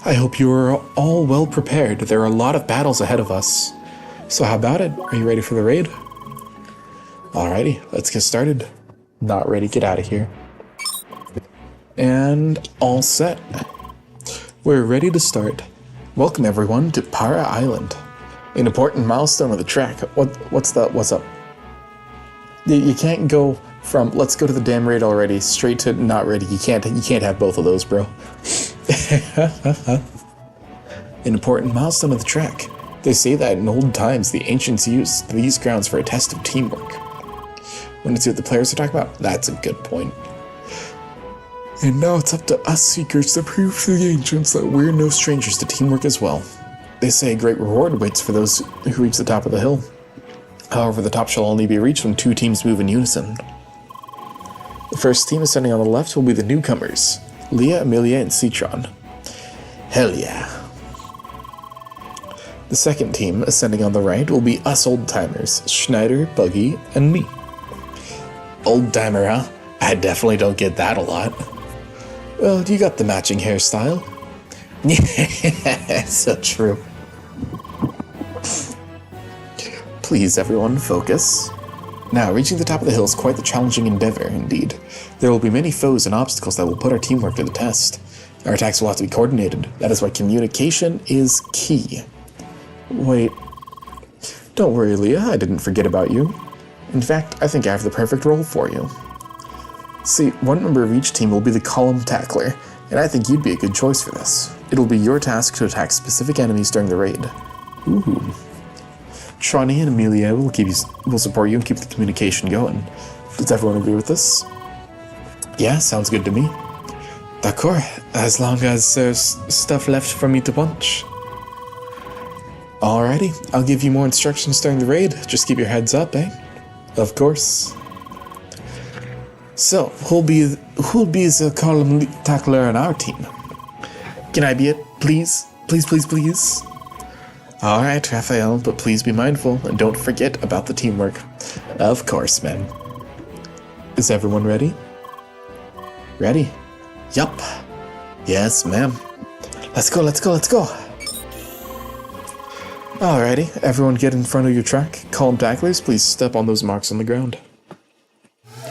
I hope you are all well prepared. There are a lot of battles ahead of us. So how about it? Are you ready for the raid? Alrighty, let's get started. Not ready, get out of here. And all set. We're ready to start. Welcome everyone to Para Island. An important milestone of the track. What's up? You can't go from let's go to the damn raid already straight to not ready. You can't have both of those, bro. An important milestone of the track. They say that in old times the ancients used these grounds for a test of teamwork. Want to see what the players are talking about? That's a good point. And now it's up to us seekers to prove to the ancients that we're no strangers to teamwork as well. They say a great reward waits for those who reach the top of the hill. However, the top shall only be reached when 2 teams move in unison. The first team ascending on the left will be the newcomers, Leah, Amelia, and Citron. Hell yeah. The second team ascending on the right will be us old-timers, Schneider, Buggy, and me. Old-timer, huh? I definitely don't get that a lot. Well, you got the matching hairstyle. Yeah, so true. Please, everyone, focus. Now, reaching the top of the hill is quite the challenging endeavor, indeed. There will be many foes and obstacles that will put our teamwork to the test. Our attacks will have to be coordinated. That is why communication is key. Wait. Don't worry, Leah. I didn't forget about you. In fact, I think I have the perfect role for you. See, one member of each team will be the column tackler, and I think you'd be a good choice for this. It'll be your task to attack specific enemies during the raid. Ooh. Shawnee and Amelia will support you and keep the communication going. Does everyone agree with this? Yeah, sounds good to me. D'accord, as long as there's stuff left for me to punch. Alrighty, I'll give you more instructions during the raid. Just keep your heads up, eh? Of course. So, who'll be the column tackler on our team? Can I be it, please? Please, please, please? Alright, Raphael, but please be mindful and don't forget about the teamwork. Of course, man. Is everyone ready? Ready? Yup. Yes, ma'am. Let's go, let's go, let's go. Alrighty, everyone get in front of your track. Column tacklers, please step on those marks on the ground.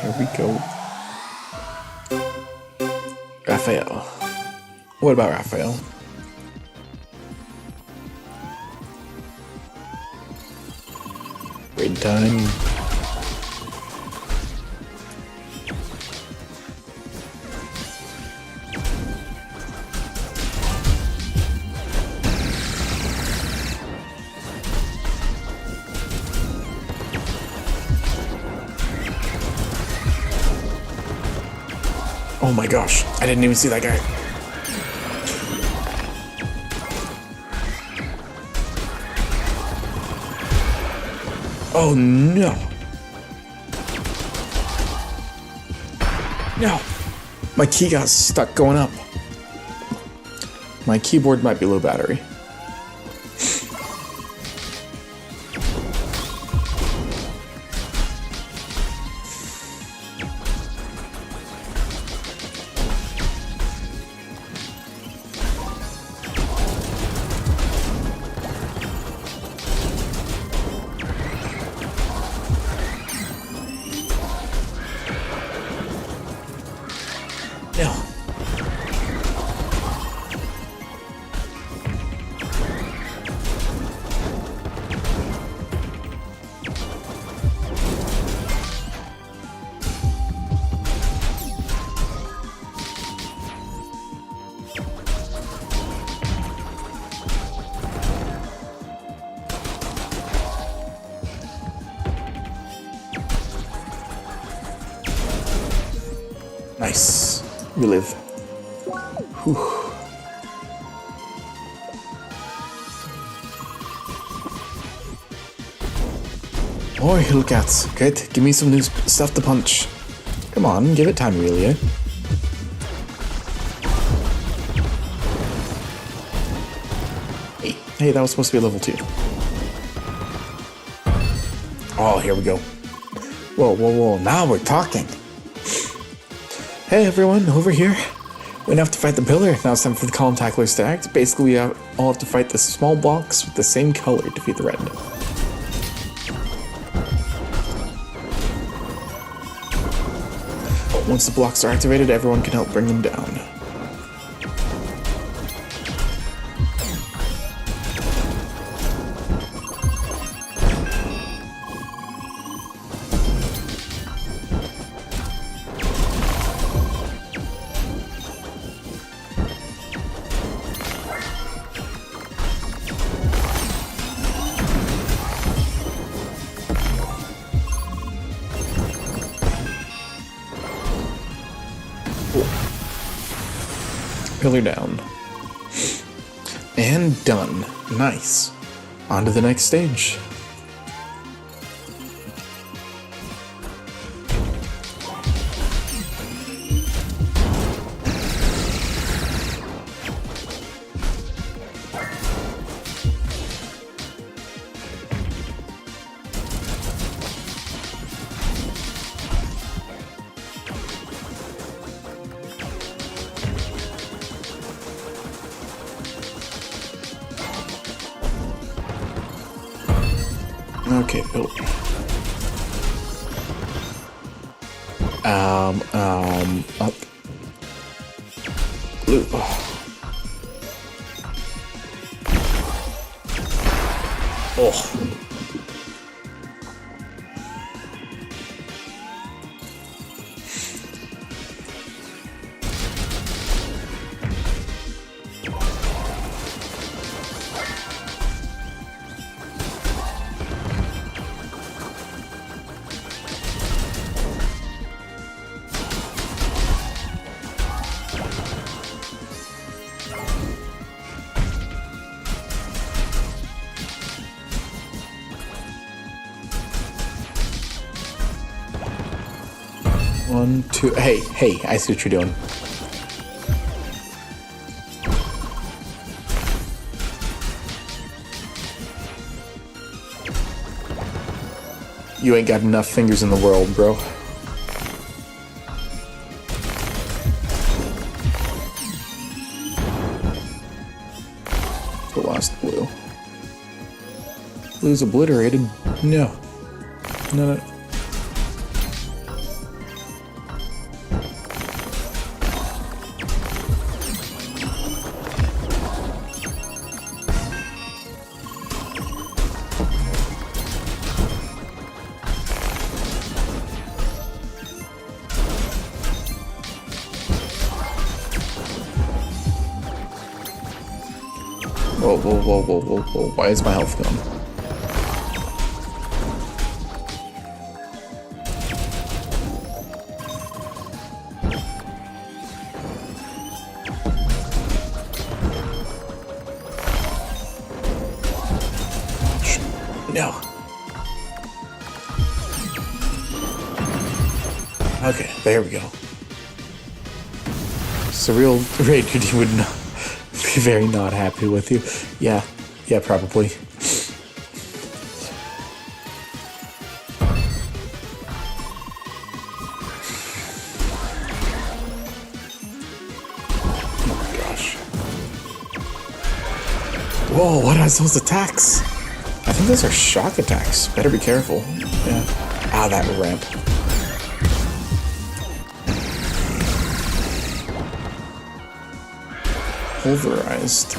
Here we go. Raphael. What about Raphael? Raid time. Oh my gosh, I didn't even see that guy. Oh no. No. My key got stuck going up. My keyboard might be low battery. No. Nice. We live. Whew. More Hillcats. Good. Give me some new stuff to punch. Come on, give it time, Amelia. Hey, that was supposed to be a level 2. Oh, here we go. Whoa, whoa, whoa. Now we're talking. Hey everyone, over here. We don't have to fight the pillar. Now it's time for the column tacklers to act. Basically, we all have to fight the small blocks with the same color to defeat the red. Once the blocks are activated, everyone can help bring them down. Pillar down. And done. Nice. On to the next stage. Okay, build. Up. Blue. Oh. One, two. Hey, hey, I see what you're doing. You ain't got enough fingers in the world, bro. The last blue. Blue's obliterated. No. No, no. Whoa, whoa, whoa, whoa, whoa, whoa. Why is my health gone? No. Okay, there we go. Surreal Raid would not be very not happy with you. Yeah, yeah, probably. Oh my gosh. Whoa, what are those attacks? I think those are shock attacks. Better be careful. Yeah. Ah, that ramp. Pulverized.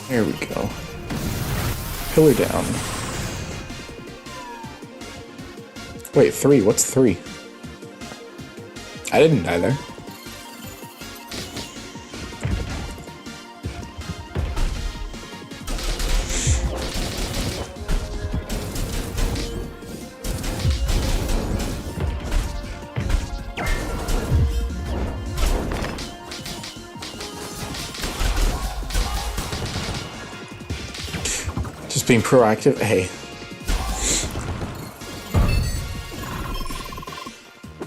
There we go. Pillar down. Wait, 3. What's 3? I didn't die there. Just being proactive. Hey.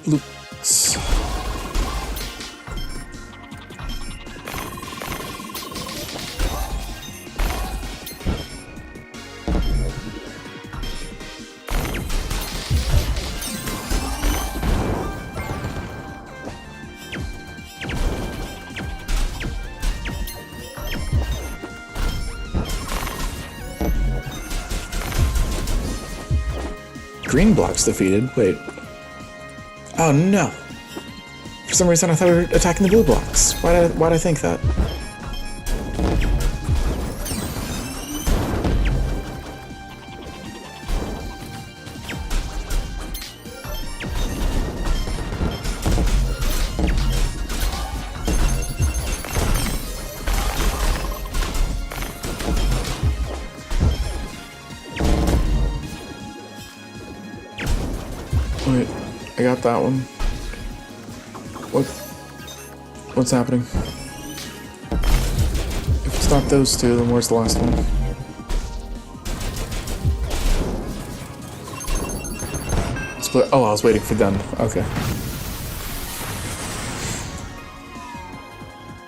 Looks. Green blocks defeated. Wait. Oh no. For some reason I thought we were attacking the blue blocks. Why'd I think that? got that one. What's happening? If it's not those two, then where's the last one? Split. Oh, I was waiting for them. Okay.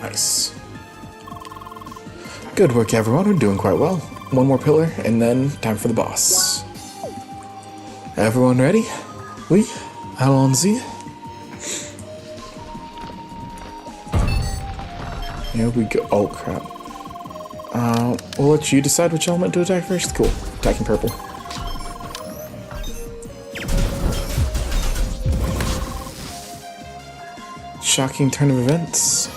Nice. Good work, everyone. We're doing quite well. One more pillar, and then time for the boss. Everyone ready? Oui. Allons-y. Here we go. Oh, crap. We'll let you decide which element to attack first. Cool. Attacking purple. Shocking turn of events.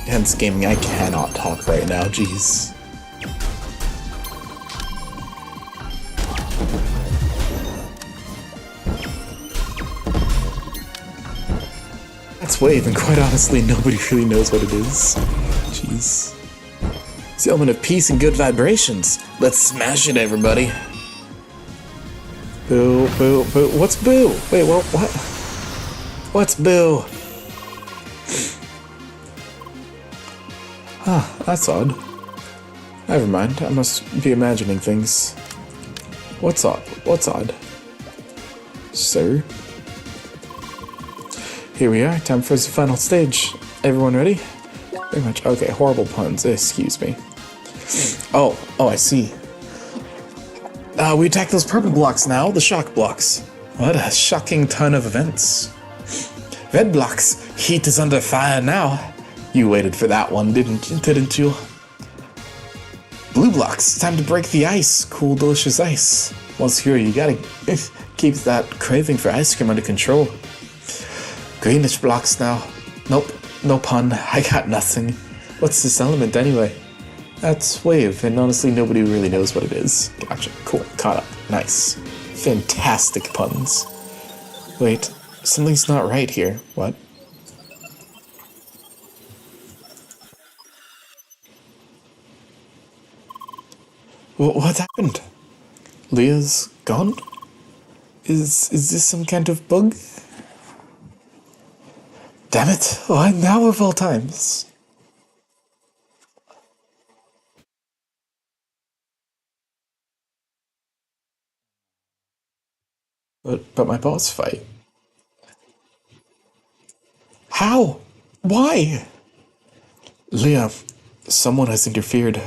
Hence gaming, I cannot talk right now, jeez. That's Wave, and quite honestly, nobody really knows what it is. Jeez. It's the element of peace and good vibrations. Let's smash it, everybody. Boo, boo, boo. What's boo? Wait, well, what? What's boo? Huh, that's odd. Never mind, I must be imagining things. What's odd? What's odd? Sir? Here we are, time for the final stage. Everyone ready? Very much. Okay, horrible puns, excuse me. Oh, I see. We attack those purple blocks now, the shock blocks. What a shocking ton of events. Red blocks, heat is under fire now. You waited for that one, didn't you? Blue blocks, time to break the ice. Cool, delicious ice. Once here, you gotta keep that craving for ice cream under control. Greenish blocks now. Nope, no pun. I got nothing. What's this element anyway? That's Wave, and honestly, nobody really knows what it is. Gotcha. Cool. Caught up. Nice. Fantastic puns. Wait, something's not right here. What? What happened? Leah's gone? Is this some kind of bug? Damn it! Why now of all times? But my boss fight. How? Why? Leah, someone has interfered.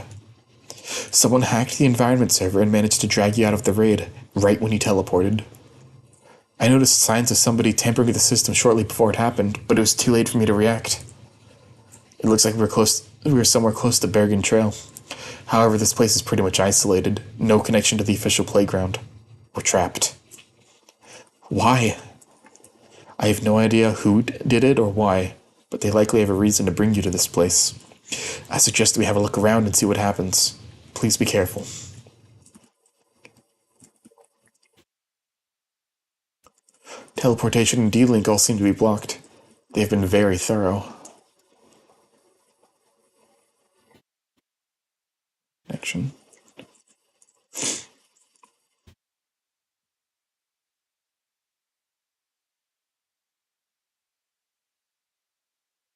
Someone hacked the environment server and managed to drag you out of the raid, right when you teleported. I noticed signs of somebody tampering with the system shortly before it happened, but it was too late for me to react. It looks like we were somewhere close to Bergen Trail. However, this place is pretty much isolated, no connection to the official playground. We're trapped. Why? I have no idea who did it or why, but they likely have a reason to bring you to this place. I suggest we have a look around and see what happens. Please be careful. Teleportation and D-Link all seem to be blocked. They have been very thorough. Connection.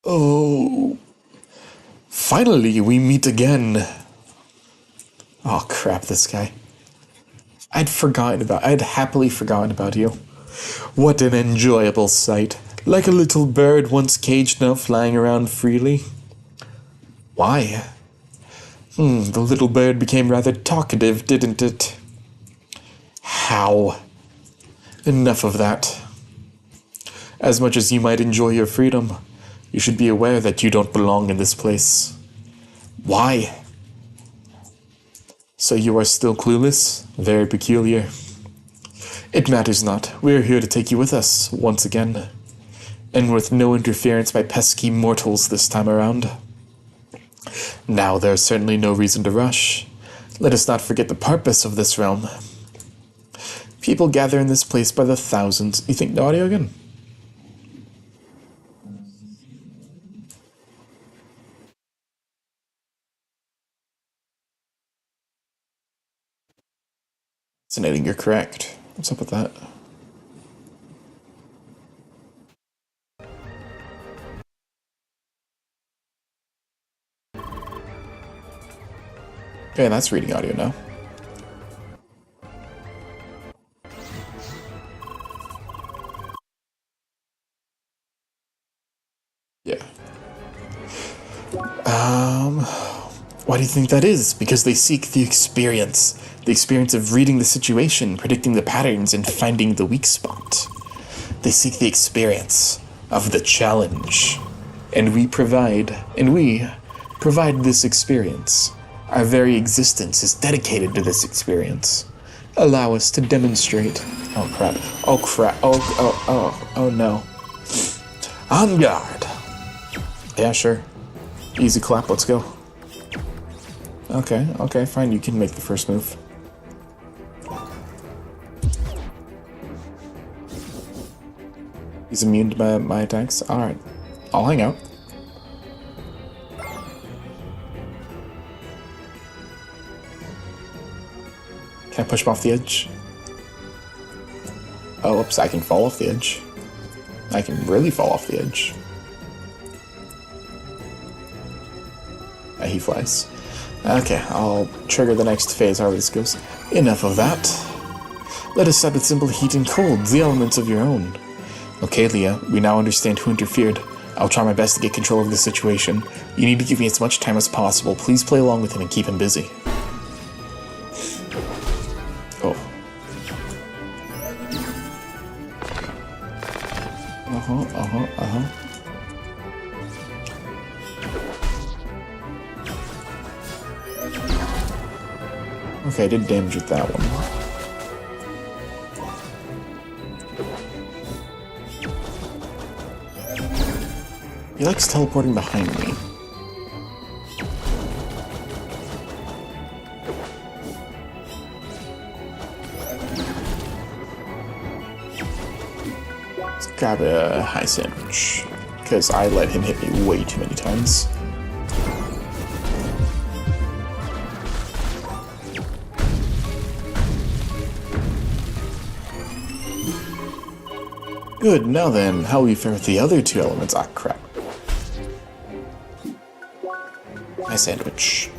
Oh. Finally, we meet again. Oh crap, this guy. I'd happily forgotten about you. What an enjoyable sight. Like a little bird once caged now flying around freely. Why? The little bird became rather talkative, didn't it? How? Enough of that. As much as you might enjoy your freedom, you should be aware that you don't belong in this place. Why? So you are still clueless? Very peculiar. It matters not. We are here to take you with us, once again. And with no interference by pesky mortals this time around. Now there is certainly no reason to rush. Let us not forget the purpose of this realm. People gather in this place by the thousands. You think the audio again? Fascinating, you're correct. What's up with that? Okay, that's reading audio now. Yeah. Why do you think that is? Because they seek the experience of reading the situation, predicting the patterns, and finding the weak spot. They seek the experience of the challenge. And we provide this experience. Our very existence is dedicated to this experience. Allow us to demonstrate. Oh crap. Oh crap. Oh no. On guard. Yeah, sure. Easy clap, let's go. Okay, fine, you can make the first move. He's immune to my attacks? Alright. I'll hang out. Can I push him off the edge? Oh, oops, I can fall off the edge. I can really fall off the edge. He flies. Okay, I'll trigger the next phase, however this goes. Enough of that. Let us start with simple heat and cold, the elements of your own. Okay, Leah, we now understand who interfered. I'll try my best to get control of the situation. You need to give me as much time as possible. Please play along with him and keep him busy. Oh. Okay, I did damage with that one. He likes teleporting behind me. Let's grab a high sandwich, because I let him hit me way too many times. Good, now then, how will you fare with the other two elements? Ah, crap. My sandwich.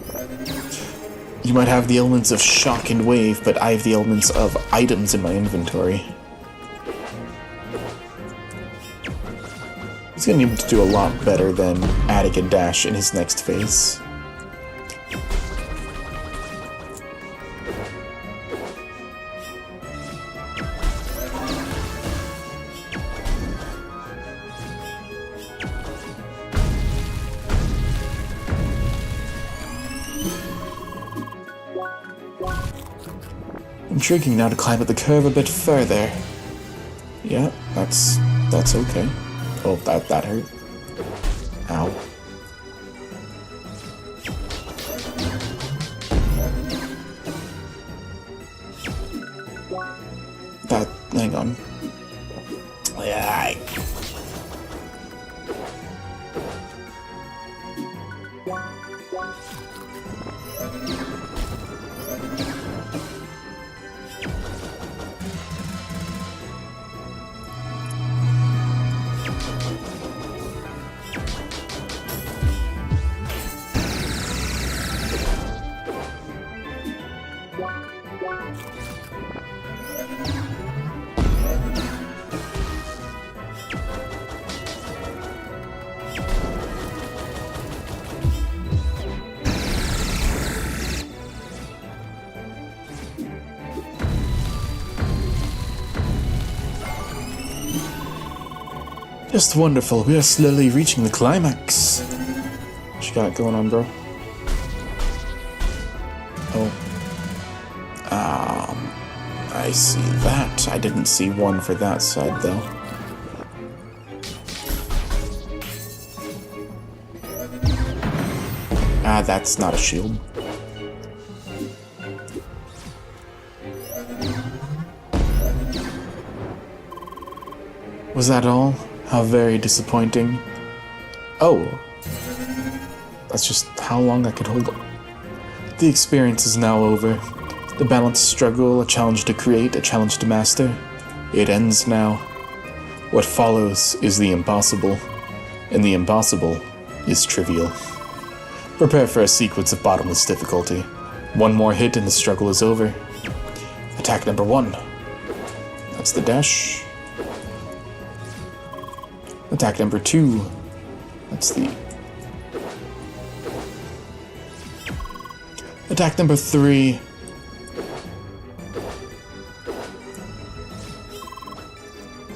You might have the elements of shock and wave, but I have the elements of items in my inventory. He's gonna need to do a lot better than Attic and Dash in his next phase. Intriguing now to climb up the curve a bit further. Yeah, that's okay. Oh, that hurt. Ow. Hang on. Yeah. Just wonderful. We are slowly reaching the climax. What you got going on, bro? Oh. I see that. I didn't see one for that side, though. Ah, that's not a shield. Was that all? How very disappointing. Oh. That's just how long I could hold it. The experience is now over. The balanced struggle, a challenge to create, a challenge to master. It ends now. What follows is the impossible, and the impossible is trivial. Prepare for a sequence of bottomless difficulty. One more hit and the struggle is over. Attack number 1. That's the dash. Attack number 2. That's the... Attack number 3.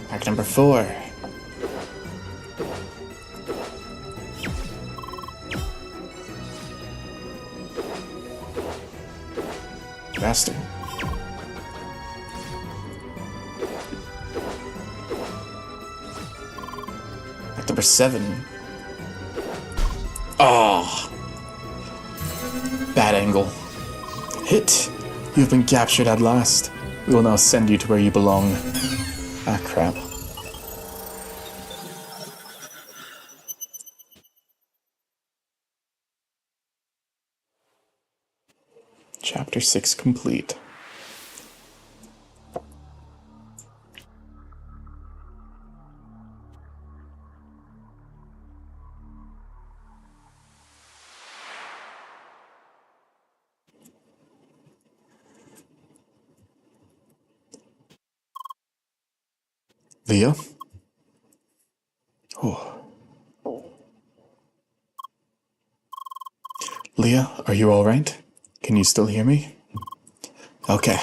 Attack number 4. Bastard. Attack number 7. Oh. Bad angle. Hit. You've been captured at last. We will now send you to where you belong. Ah, crap. Chapter 6 complete. Leah? Oh. Leah, are you alright? Can you still hear me? Okay.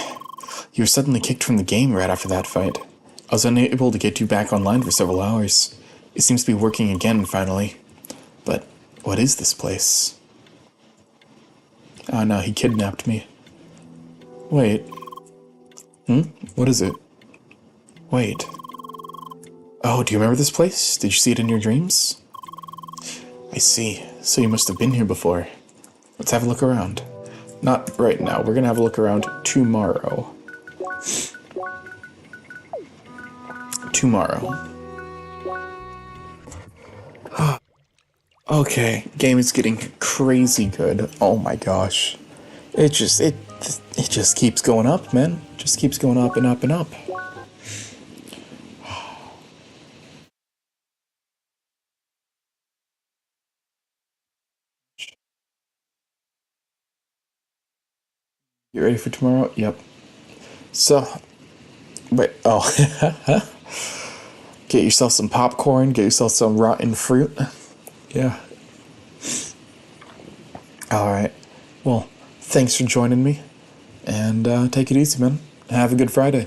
You were suddenly kicked from the game right after that fight. I was unable to get you back online for several hours. It seems to be working again, finally. But what is this place? Oh no, he kidnapped me. Wait. What is it? Wait. Oh, do you remember this place? Did you see it in your dreams? I see. So you must have been here before. Let's have a look around. Not right now. We're gonna have a look around tomorrow. Tomorrow. Okay, game is getting crazy good. Oh my gosh. It just keeps going up, man. Just keeps going up and up and up. You ready for tomorrow? Yep. So, wait, oh. Get yourself some popcorn, get yourself some rotten fruit. Yeah. Alright. Well, thanks for joining me. And take it easy, man. Have a good Friday.